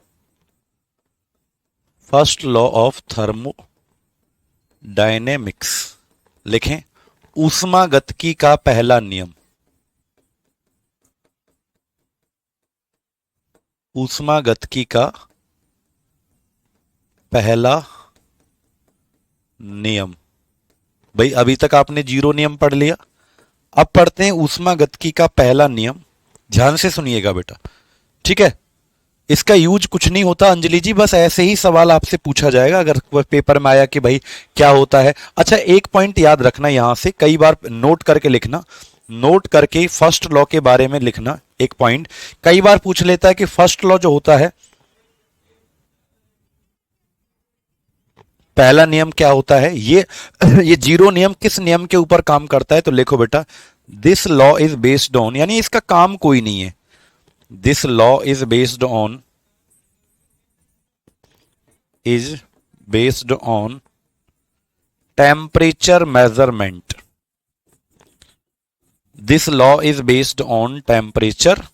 First law of thermodynamics लिखें। ऊष्मागतिकी का पहला नियम। ऊष्मागतिकी का पहला नियम। भाई अभी तक आपने जीरो नियम पढ़ लिया, अब पढ़ते हैं ऊष्मागतिकी का पहला नियम। ध्यान से सुनिएगा बेटा, ठीक है? इसका यूज कुछ नहीं होता अंजलि जी, बस ऐसे ही सवाल आपसे पूछा जाएगा अगर वह पेपर में आया कि भाई क्या होता है। अच्छा, एक पॉइंट याद रखना, यहां से कई बार नोट करके लिखना, नोट करके फर्स्ट लॉ के बारे में लिखना। एक पॉइंट कई बार पूछ लेता है कि फर्स्ट लॉ जो होता है, पहला नियम क्या होता है, ये ये जीरो नियम किस नियम के ऊपर काम करता है? तो लिखो बेटा, this law is based on, यानी इसका काम कोई नहीं है। This law is based on temperature measurement. This law is based on temperature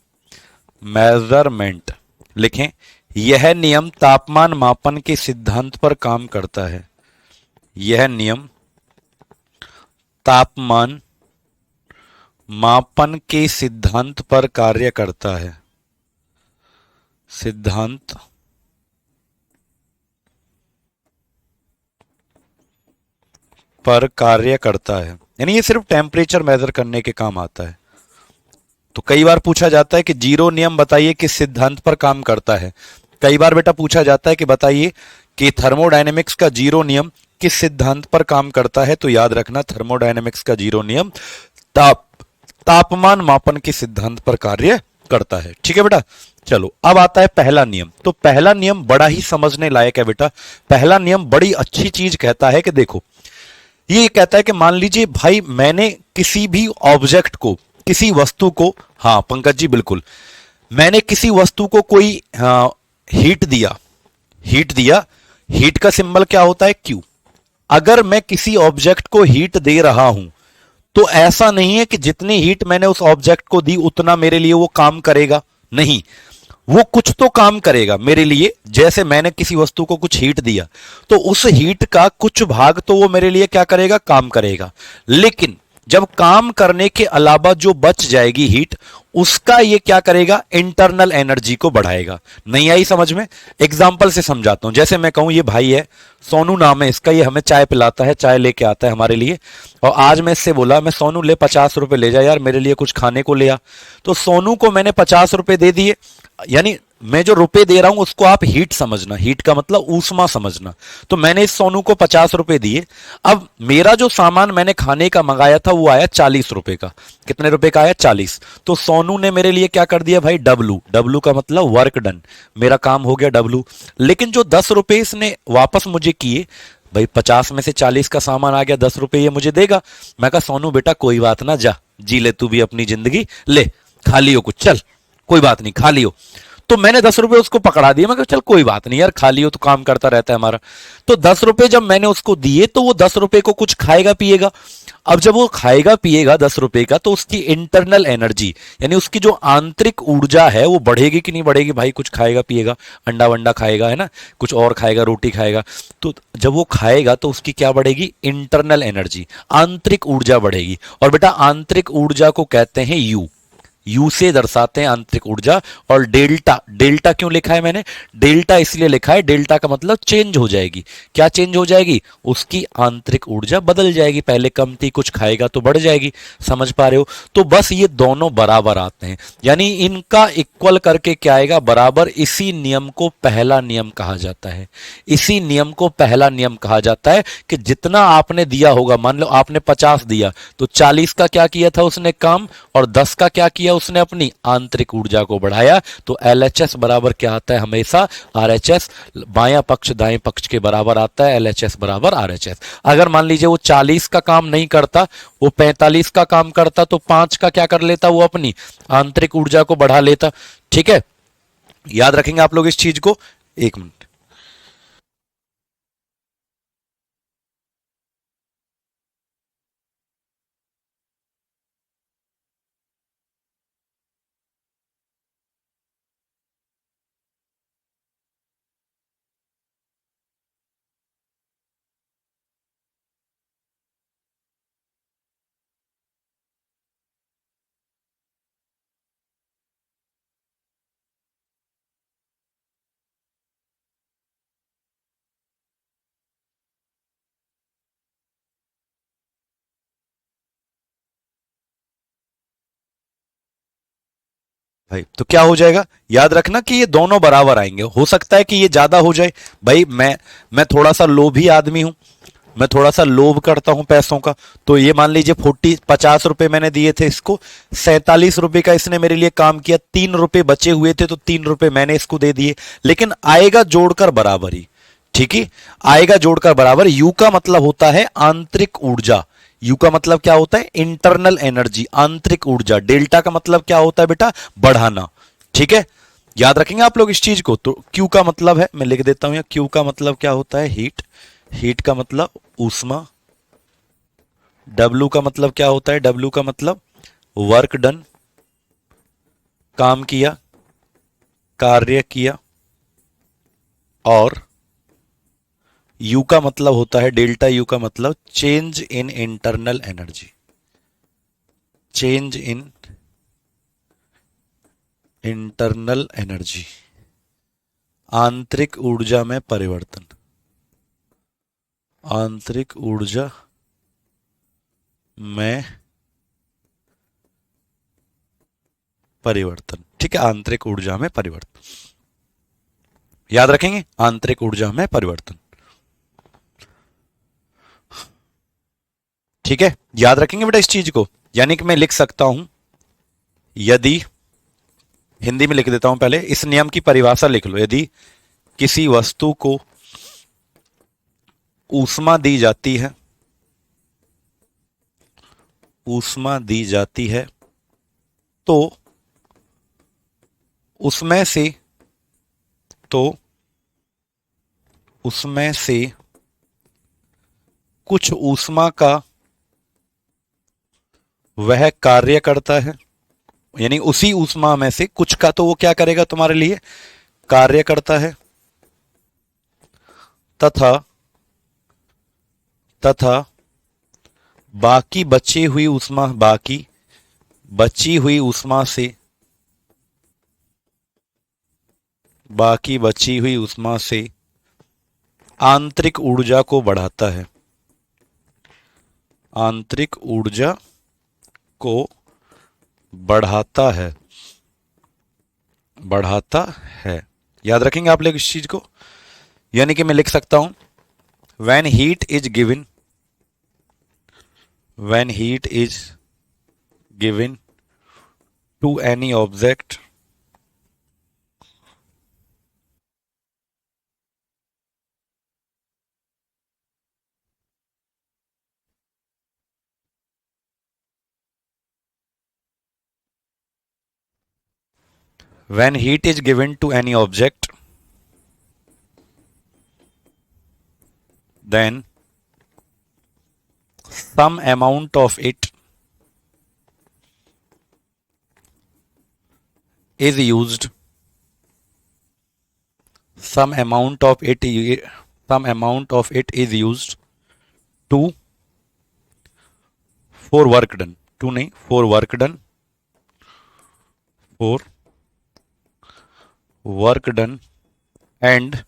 measurement. लिखें, यह नियम तापमान मापन के सिद्धांत पर काम करता है। यह नियम तापमान मापन के सिद्धांत पर कार्य करता है। सिद्धांत पर कार्य करता है, यानी ये सिर्फ टेम्परेचर मेजर करने के काम आता है। तो कई बार पूछा जाता है कि जीरो नियम बताइए किस सिद्धांत पर काम करता है। कई बार बेटा पूछा जाता है कि बताइए कि थर्मोडायनेमिक्स का जीरो नियम किस सिद्धांत पर काम करता है। तो याद रखना, थर्मोडायनेमिक्स का जीरो नियम ताप तापमान मापन के सिद्धांत पर कार्य करता है। ठीक है बेटा, चलो अब आता है पहला नियम। तो पहला नियम बड़ा ही समझने लायक है बेटा। पहला नियम बड़ी अच्छी चीज कहता है कि देखो, ये कहता है कि मान लीजिए भाई मैंने किसी भी ऑब्जेक्ट को, किसी वस्तु को, हाँ पंकज जी बिल्कुल, मैंने किसी वस्तु को कोई हीट दिया, हीट दिया, हीट का सिंबल क्या होता है, क्यू। अगर मैं किसी ऑब्जेक्ट को हीट दे रहा हूं तो ऐसा नहीं है कि जितनी हीट मैंने उस ऑब्जेक्ट को दी उतना मेरे लिए वो काम करेगा, नहीं, वो कुछ तो काम करेगा मेरे लिए। जैसे मैंने किसी वस्तु को कुछ हीट दिया तो उस हीट का कुछ भाग तो वो मेरे लिए क्या करेगा, काम करेगा। लेकिन जब काम करने के अलावा जो बच जाएगी हीट, उसका ये क्या करेगा, इंटरनल एनर्जी को बढ़ाएगा। नहीं आई समझ में? एग्जाम्पल से समझाता हूं। जैसे मैं कहूं ये भाई है, सोनू नाम है इसका, ये हमें चाय पिलाता है, चाय लेके आता है हमारे लिए, और आज मैं इससे बोला, मैं सोनू ले 50 रुपए ले जा यार मेरे लिए कुछ खाने को ले आ। तो सोनू को मैंने 50 रुपए दे दिए, यानी मैं जो रुपए दे रहा हूं उसको आप हीट समझना, हीट का मतलब ऊष्मा समझना। तो मैंने इस सोनू को 50 रुपए दिए। अब मेरा जो सामान मैंने खाने का मंगाया था वो आया 40 रुपए का। कितने रुपए का आया, 40। तो सोनू ने मेरे लिए क्या कर दिया भाई, डब्लू। डब्लू का मतलब वर्क डन, मेरा काम हो गया डब्लू। लेकिन जो 10 रुपए इसने वापस मुझे किए, भाई 50 में से 40 का सामान आ गया, 10 रुपए ये मुझे देगा। मैं कहा सोनू बेटा कोई बात ना, जा जी ले तू भी अपनी जिंदगी, ले खा लियो कुछ, चल कोई बात नहीं खा लियो। तो मैंने 10 रुपए उसको पकड़ा दिए, मैं कहा चल कोई बात नहीं यार खा लियो, तो काम करता रहता है हमारा। तो 10 रुपए जब मैंने उसको दिए तो वो 10 रुपए को कुछ खाएगा पिएगा। अब जब वो खाएगा पिएगा 10 रुपए का, तो उसकी इंटरनल एनर्जी यानी उसकी जो आंतरिक ऊर्जा है वो बढ़ेगी कि नहीं बढ़ेगी भाई, कुछ खाएगा पिएगा, अंडा वंडा खाएगा है ना, कुछ और खाएगा, रोटी खाएगा। तो जब वो खाएगा तो उसकी क्या बढ़ेगी, इंटरनल एनर्जी, आंतरिक ऊर्जा बढ़ेगी। और बेटा आंतरिक ऊर्जा को कहते हैं यू, यू से दर्शाते हैं आंतरिक ऊर्जा। और डेल्टा, डेल्टा क्यों लिखा है मैंने, डेल्टा इसलिए लिखा है, डेल्टा का मतलब चेंज हो जाएगी। क्या चेंज हो जाएगी, उसकी आंतरिक ऊर्जा बदल जाएगी, पहले कम थी कुछ खाएगा तो बढ़ जाएगी। समझ पा रहे हो? तो बस ये दोनों बराबर आते हैं, यानी इनका इक्वल करके क्या आएगा, बराबर। इसी नियम को पहला नियम कहा जाता है, इसी नियम को पहला नियम कहा जाता है कि जितना आपने दिया होगा, मान लो आपने 50 दिया तो 40 का क्या किया था उसने काम, और 10 का क्या किया उसने, अपनी आंतरिक ऊर्जा को बढ़ाया। तो एलएचएस बराबर क्या आता है हमेशा, आरएचएस। बायां पक्ष दाएं पक्ष के बराबर आता है, एलएचएस बराबर आरएचएस। अगर मान लीजिए वो 40 का काम नहीं करता, वो 45 का काम करता, तो 5 का क्या कर लेता, वो अपनी आंतरिक ऊर्जा को बढ़ा लेता। ठीक है, याद रखेंगे आप लोग इस चीज को। एक मिनट। भाई तो क्या हो जाएगा, याद रखना कि ये दोनों बराबर आएंगे। हो सकता है कि ये ज्यादा हो जाए, भाई मैं थोड़ा सा लोभी आदमी हूं, मैं थोड़ा सा लोभ करता हूं पैसों का। तो ये मान लीजिए 50 रुपए मैंने दिए थे इसको, 47 रुपए का इसने मेरे लिए काम किया, 3 रुपए बचे हुए थे तो 3 रुपए मैंने इसको दे दिए। लेकिन आएगा जोड़कर बराबर ही, ठीक है, आएगा जोड़कर बराबर। यू का मतलब होता है आंतरिक ऊर्जा, यू का मतलब क्या होता है, इंटरनल एनर्जी, आंतरिक ऊर्जा। डेल्टा का मतलब क्या होता है बेटा, बढ़ाना। ठीक है, याद रखेंगे आप लोग इस चीज को। तो क्यू का मतलब है, मैं लिख देता हूं यहाँ, क्यू का मतलब क्या होता है, हीट। हीट का मतलब ऊष्मा। डब्लू का मतलब क्या होता है, डब्लू का मतलब वर्क डन, काम किया, कार्य किया। और यू का मतलब होता है, डेल्टा यू का मतलब change in internal energy, change in internal energy, आंतरिक ऊर्जा में परिवर्तन, आंतरिक ऊर्जा में परिवर्तन। ठीक है, आंतरिक ऊर्जा में परिवर्तन, याद रखेंगे, आंतरिक ऊर्जा में परिवर्तन। ठीक है, याद रखेंगे बेटा इस चीज को। यानी कि मैं लिख सकता हूं, यदि, हिंदी में लिख देता हूं पहले, इस नियम की परिभाषा लिख लो। यदि किसी वस्तु को ऊष्मा दी जाती है, ऊष्मा दी जाती है, तो उसमें से, तो उसमें से कुछ ऊष्मा का वह कार्य करता है, यानी उसी ऊष्मा में से कुछ का तो वो क्या करेगा तुम्हारे लिए, कार्य करता है, तथा तथा बाकी बची हुई ऊष्मा, बाकी बची हुई ऊष्मा से, बाकी बची हुई ऊष्मा से आंतरिक ऊर्जा को बढ़ाता है, आंतरिक ऊर्जा को बढ़ाता है, बढ़ाता है। याद रखेंगे आप लोग इस चीज को। यानी कि मैं लिख सकता हूं, when heat is given, when heat is given to any object, when heat is given to any object, then some amount of it is used, some amount of it, some amount of it is used to, for work done, to नहीं, for work done, for work done, and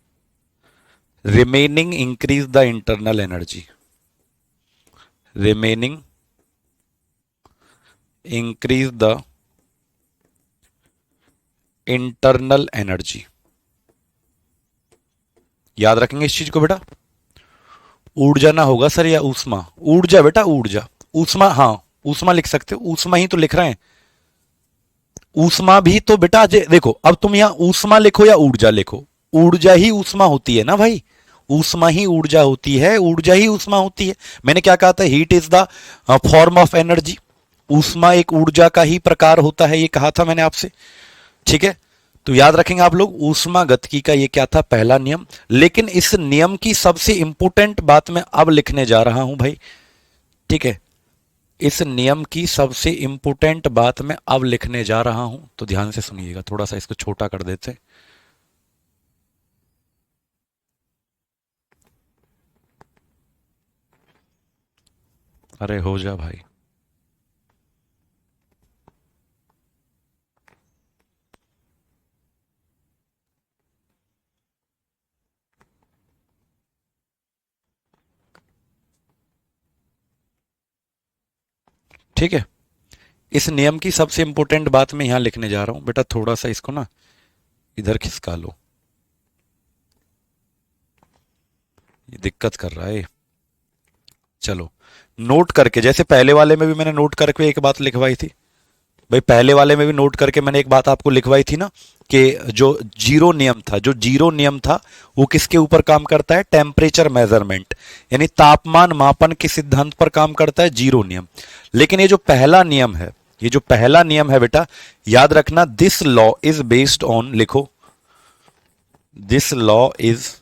remaining increase the internal energy, remaining increase the internal energy। याद रखेंगे इस चीज को बेटा। ऊर्जा ना होगा सर या ऊष्मा, ऊर्जा बेटा, ऊर्जा, ऊष्मा, हाँ ऊष्मा लिख सकते हो, ऊष्मा ही तो लिख रहे हैं। ऊष्मा भी तो बेटा देखो, अब तुम यहां ऊष्मा लिखो या ऊर्जा लिखो, ऊर्जा ही ऊष्मा होती है ना भाई, ऊष्मा ही ऊर्जा होती है, ऊर्जा ही ऊष्मा होती है। मैंने क्या कहा था, heat is the form of energy, ऊष्मा एक ऊर्जा का ही प्रकार होता है, ये कहा था मैंने आपसे। ठीक है, तो याद रखेंगे आप लोग, ऊष्मा गतिकी का ये क्या था, पहला नियम। लेकिन इस नियम की सबसे इंपोर्टेंट बात मैं अब लिखने जा रहा हूं भाई। ठीक है, इस नियम की सबसे इंपोर्टेंट बात मैं अब लिखने जा रहा हूं, तो ध्यान से सुनिएगा। थोड़ा सा इसको छोटा कर देते हैं। अरे हो जा भाई। ठीक है, इस नियम की सबसे इंपोर्टेंट बात मैं यहां लिखने जा रहा हूं बेटा। थोड़ा सा इसको ना इधर खिसका लो, ये दिक्कत कर रहा है। चलो, नोट करके, जैसे पहले वाले में भी मैंने नोट करके एक बात लिखवाई थी भाई, पहले वाले में भी नोट करके मैंने एक बात आपको लिखवाई थी ना, कि जो जीरो नियम था, जो जीरो नियम था वो किसके ऊपर काम करता है, टेम्परेचर मेजरमेंट, यानी तापमान मापन के सिद्धांत पर काम करता है जीरो नियम। लेकिन ये जो पहला नियम है, ये जो पहला नियम है बेटा, याद रखना, this law is based on, लिखो, this law is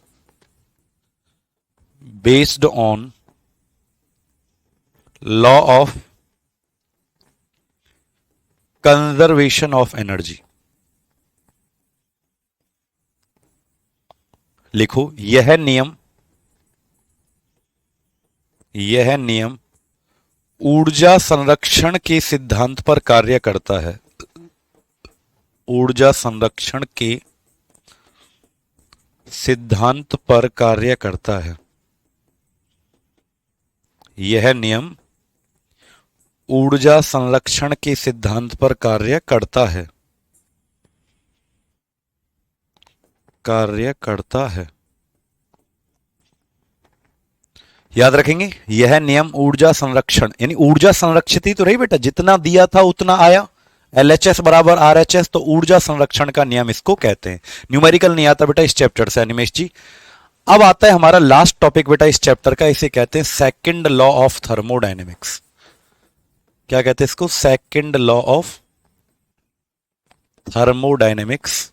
based on law of conservation of energy. लिखो, यह नियम ऊर्जा संरक्षण के सिद्धांत पर कार्य करता है, ऊर्जा संरक्षण के सिद्धांत पर कार्य करता है। यह नियम ऊर्जा संरक्षण के सिद्धांत पर कार्य करता है, कार्य करता है। याद रखेंगे, यह नियम ऊर्जा संरक्षण, यानी ऊर्जा संरक्षित ही तो रही बेटा, जितना दिया था उतना आया, LHS बराबर RHS, तो ऊर्जा संरक्षण का नियम इसको कहते हैं। न्यूमेरिकल नहीं आता बेटा इस चैप्टर से अनिमेश जी। अब आता है हमारा लास्ट टॉपिक बेटा इस चैप्टर का, इसे कहते हैं सेकंड लॉ ऑफ थर्मोडायनेमिक्स। क्या कहते हैं इसको? Second law of thermodynamics,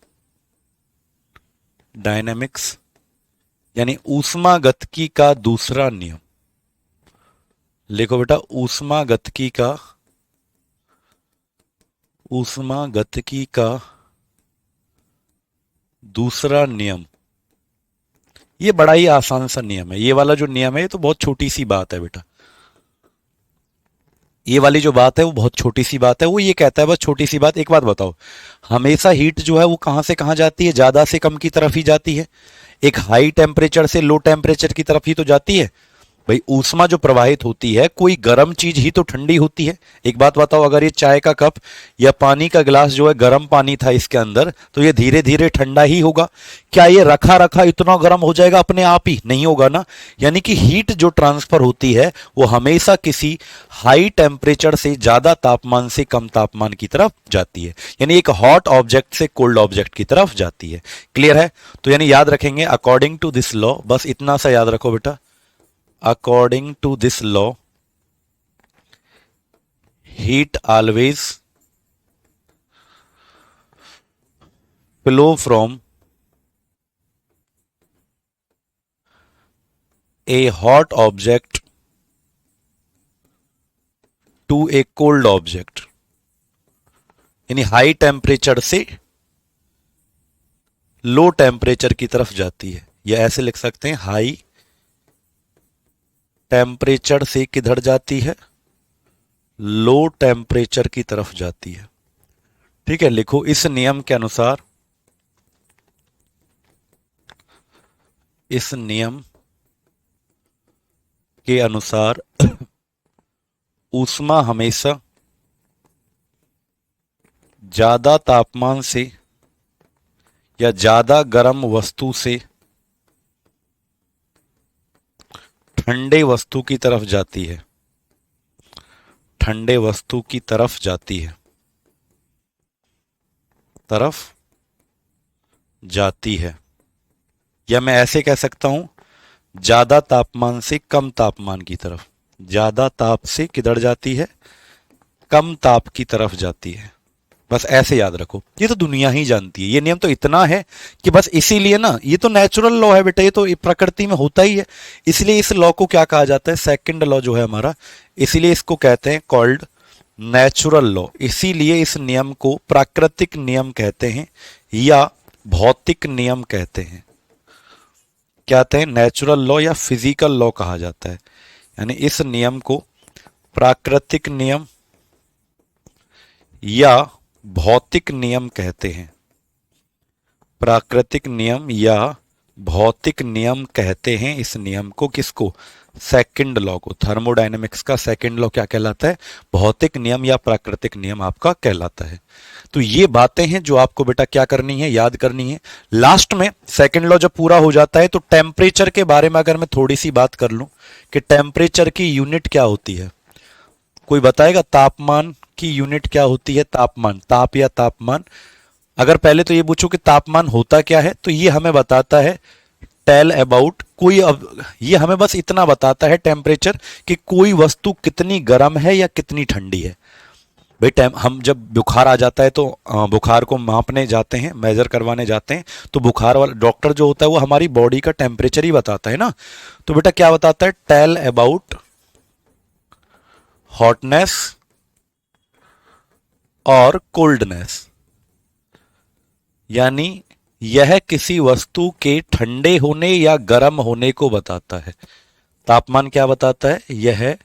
dynamics यानी ऊष्मागतिकी का दूसरा नियम। लिखो बेटा, ऊष्मागतिकी का, ऊष्मागतिकी का दूसरा नियम। ये बड़ा ही आसान सा नियम है, ये वाला जो नियम है ये तो बहुत छोटी सी बात है बेटा। ये वाली जो बात है वो बहुत छोटी सी बात है। वो ये कहता है, बस छोटी सी बात, एक बात बताओ, हमेशा हीट जो है वो कहां से कहां जाती है? ज्यादा से कम की तरफ ही जाती है। एक हाई टेम्परेचर से लो टेम्परेचर की तरफ ही तो जाती है। भाई ऊष्मा जो प्रवाहित होती है, कोई गर्म चीज ही तो ठंडी होती है। एक बात बताओ, अगर ये चाय का कप या पानी का गिलास जो है, गर्म पानी था इसके अंदर, तो ये धीरे धीरे ठंडा ही होगा। क्या ये रखा रखा इतना गर्म हो जाएगा अपने आप ही? नहीं होगा ना। यानी कि हीट जो ट्रांसफर होती है वो हमेशा किसी हाई टेम्परेचर से ज्यादा तापमान से कम तापमान की तरफ जाती है, यानी एक हॉट ऑब्जेक्ट से कोल्ड ऑब्जेक्ट की तरफ जाती है। क्लियर है? तो यानी याद रखेंगे, अकॉर्डिंग टू दिस लॉ, बस इतना सा याद रखो बेटा, according to this law, heat always flow from a hot object to a cold object, यानी हाई टेम्परेचर से लो टेम्परेचर की तरफ जाती है। या ऐसे लिख सकते हैं, हाई टेम्परेचर से किधर जाती है? लो टेम्परेचर की तरफ जाती है। ठीक है, लिखो, इस नियम के अनुसार, इस नियम के अनुसार ऊष्मा हमेशा ज्यादा तापमान से या ज्यादा गर्म वस्तु से ठंडे वस्तु की तरफ जाती है, ठंडे वस्तु की तरफ जाती है, तरफ जाती है। या मैं ऐसे कह सकता हूं, ज्यादा तापमान से कम तापमान की तरफ, ज्यादा ताप से किधर जाती है? कम ताप की तरफ जाती है। बस ऐसे याद रखो, ये तो दुनिया ही जानती है, ये नियम तो इतना है कि बस इसीलिए ना, ये तो नेचुरल लॉ है बेटा, ये तो प्रकृति में होता ही है। इसलिए इस लॉ को क्या कहा जाता है? सेकंड लॉ जो है हमारा, इसीलिए इसको कहते हैं कॉल्ड नेचुरल लॉ। इसीलिए इस नियम को प्राकृतिक नियम कहते हैं या भौतिक नियम कहते हैं। क्या कहते हैं? नेचुरल लॉ या फिजिकल लॉ कहा जाता है। यानी इस नियम को प्राकृतिक नियम या भौतिक नियम कहते हैं। प्राकृतिक नियम या भौतिक नियम कहते हैं इस नियम को। किसको? सेकंड लॉ को। थर्मोडायनेमिक्स का सेकंड लॉ क्या कहलाता है? भौतिक नियम या प्राकृतिक नियम आपका कहलाता है। तो ये बातें हैं जो आपको बेटा क्या करनी है? याद करनी है। लास्ट में सेकंड लॉ जब पूरा हो जाता है तो टेम्परेचर के बारे में अगर मैं थोड़ी सी बात कर लूं कि टेम्परेचर की यूनिट क्या होती है, कोई बताएगा? तापमान की यूनिट क्या होती है? तापमान, ताप या तापमान। अगर पहले तो ये पूछो कि तापमान होता क्या है, तो ये हमें बताता है टेल अबाउट, कोई, अब ये हमें बस इतना बताता है टेम्परेचर कि कोई वस्तु कितनी गर्म है या कितनी ठंडी है। भाई हम जब बुखार आ जाता है तो बुखार को मापने जाते हैं, मेजर करवाने जाते हैं, तो बुखार वाला डॉक्टर जो होता है वो हमारी बॉडी का टेम्परेचर ही बताता है ना। तो बेटा क्या बताता है? टेल अबाउट हॉटनेस और कोल्डनेस, यानी यह किसी वस्तु के ठंडे होने या गर्म होने को बताता है। तापमान क्या बताता है? यह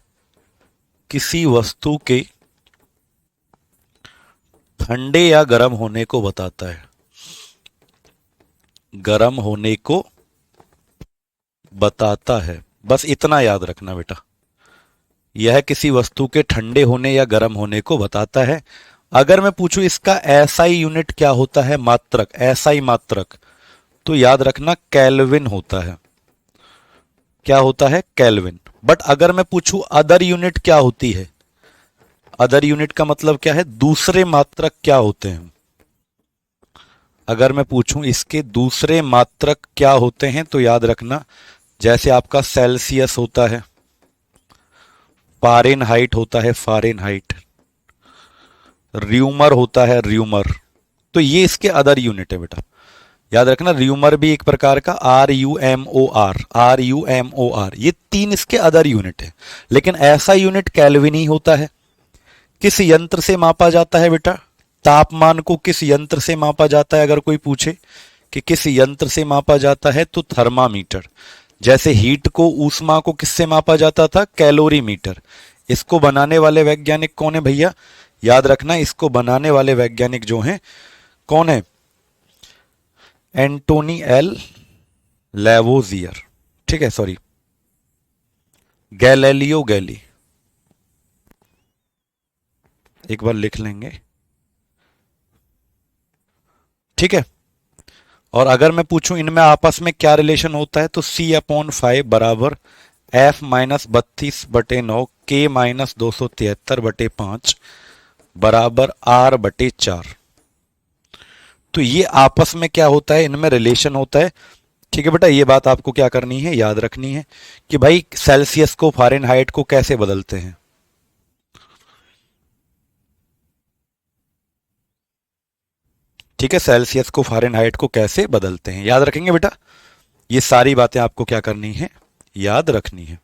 किसी वस्तु के ठंडे या गर्म होने को बताता है, गर्म होने को बताता है। बस इतना याद रखना बेटा, यह किसी वस्तु के ठंडे होने या गर्म होने को बताता है। अगर मैं पूछूं इसका एसआई यूनिट क्या होता है, मात्रक, एसआई मात्रक, तो याद रखना केल्विन होता है। क्या होता है, केल्विन। बट अगर मैं पूछूं अदर यूनिट क्या होती है, अदर यूनिट का मतलब क्या है, दूसरे मात्रक क्या होते हैं। अगर मैं पूछूं इसके दूसरे मात्रक क्या होते हैं, तो याद रखना जैसे आपका सेल्सियस होता है, फारेनहाइट होता है, फारेनहाइट, र्यूमर होता है, र्यूमर, तो ये इसके अदर यूनिट है बेटा। याद रखना र्यूमर भी एक प्रकार का, RUMOR, RUMOR, ये 3 इसके अदर यूनिट है। लेकिन ऐसा यूनिट केल्विन ही होता है। किस यंत्र से मापा जाता है बेटा, तापमान को किस यंत्र से मापा जाता है, अगर कोई पूछे कि किस यंत्र से मापा जाता है, तो थर्मामीटर। जैसे हीट को, ऊष्मा को किससे मापा जाता था, कैलोरीमीटर। इसको बनाने वाले वैज्ञानिक कौन है भैया, याद रखना इसको बनाने वाले वैज्ञानिक जो हैं कौन है, एंटोनी एल लैवोजियर, ठीक है, सॉरी, गैलीलियो गैली, एक बार लिख लेंगे, ठीक है। और अगर मैं पूछूं इनमें आपस में क्या रिलेशन होता है, तो C/5 बराबर F-32/9 K-273/5 बराबर R/4। तो ये आपस में क्या होता है, इनमें रिलेशन होता है, ठीक है बेटा। ये बात आपको क्या करनी है, याद रखनी है कि भाई सेल्सियस को फारेनहाइट को कैसे बदलते हैं। ठीक है, सेल्सियस को फारेनहाइट को कैसे बदलते हैं, याद रखेंगे बेटा। ये सारी बातें आपको क्या करनी है, याद रखनी है।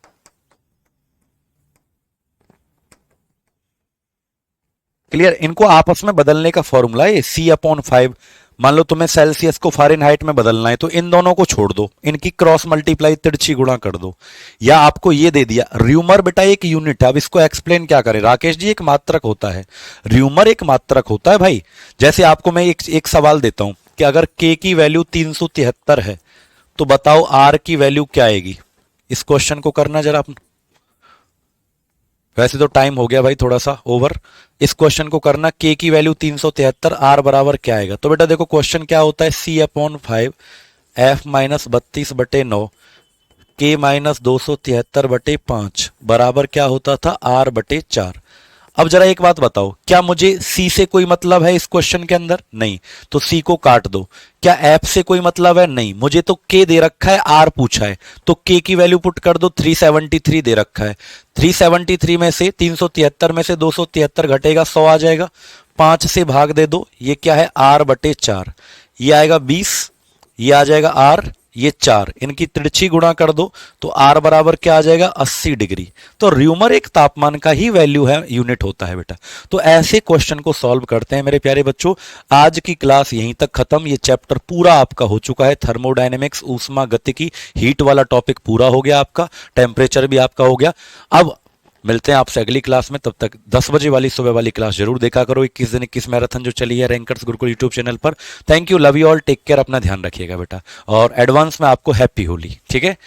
क्लियर। इनको आपस में बदलने का फॉर्मूला है C/5। मान लो तुम्हें सेल्सियस को फारेनहाइट में बदलना है, तो इन दोनों को छोड़ दो, इनकी क्रॉस मल्टीप्लाई, तिरछी गुणा कर दो। या आपको ये दे दिया, र्यूमर बेटा एक यूनिट है। अब इसको एक्सप्लेन क्या करें राकेश जी, एक मात्रक होता है, र्यूमर एक मात्रक होता है भाई। जैसे आपको मैं एक सवाल देता हूं कि अगर K की वैल्यू 373 है, तो बताओ R की वैल्यू क्या आएगी। इस क्वेश्चन को करना जरा आप, वैसे तो टाइम हो गया भाई थोड़ा सा ओवर। इस क्वेश्चन को करना, K की वैल्यू 373, R बराबर क्या आएगा। तो बेटा देखो क्वेश्चन क्या होता है, C/5 F-32/9 K-273/5 बराबर क्या होता था, R/4। अब जरा एक बात बताओ, क्या मुझे C से कोई मतलब है इस क्वेश्चन के अंदर, नहीं, तो C को काट दो। क्या F से कोई मतलब है, नहीं, मुझे तो K दे रखा है, R पूछा है, तो K की वैल्यू पुट कर दो, 373 दे रखा है। 373 में से 373 में से 273 घटेगा, 100 आ जाएगा, 5 से भाग दे दो, ये क्या है, R/4, ये आएगा 20, ये आ जाएगा R, ये 4, इनकी तिरछी गुणा कर दो, तो R बराबर क्या आ जाएगा, 80 डिग्री। तो र्यूमर एक तापमान का ही वैल्यू है, यूनिट होता है बेटा। तो ऐसे क्वेश्चन को सॉल्व करते हैं मेरे प्यारे बच्चों। आज की क्लास यहीं तक खत्म। ये चैप्टर पूरा आपका हो चुका है, थर्मोडायनेमिक्स, ऊष्मा गतिकी, हीट वाला टॉपिक पूरा हो गया आपका, टेम्परेचर भी आपका हो गया। अब मिलते हैं आपसे अगली क्लास में, तब तक 10 बजे वाली सुबह वाली क्लास जरूर देखा करो। 21 दिन 21 मैराथन जो चली है रैंकर्स गुरुकुल यूट्यूब चैनल पर। Thank you, love you all, take care, अपना ध्यान रखिएगा बेटा, और एडवांस में आपको हैप्पी होली, ठीक है।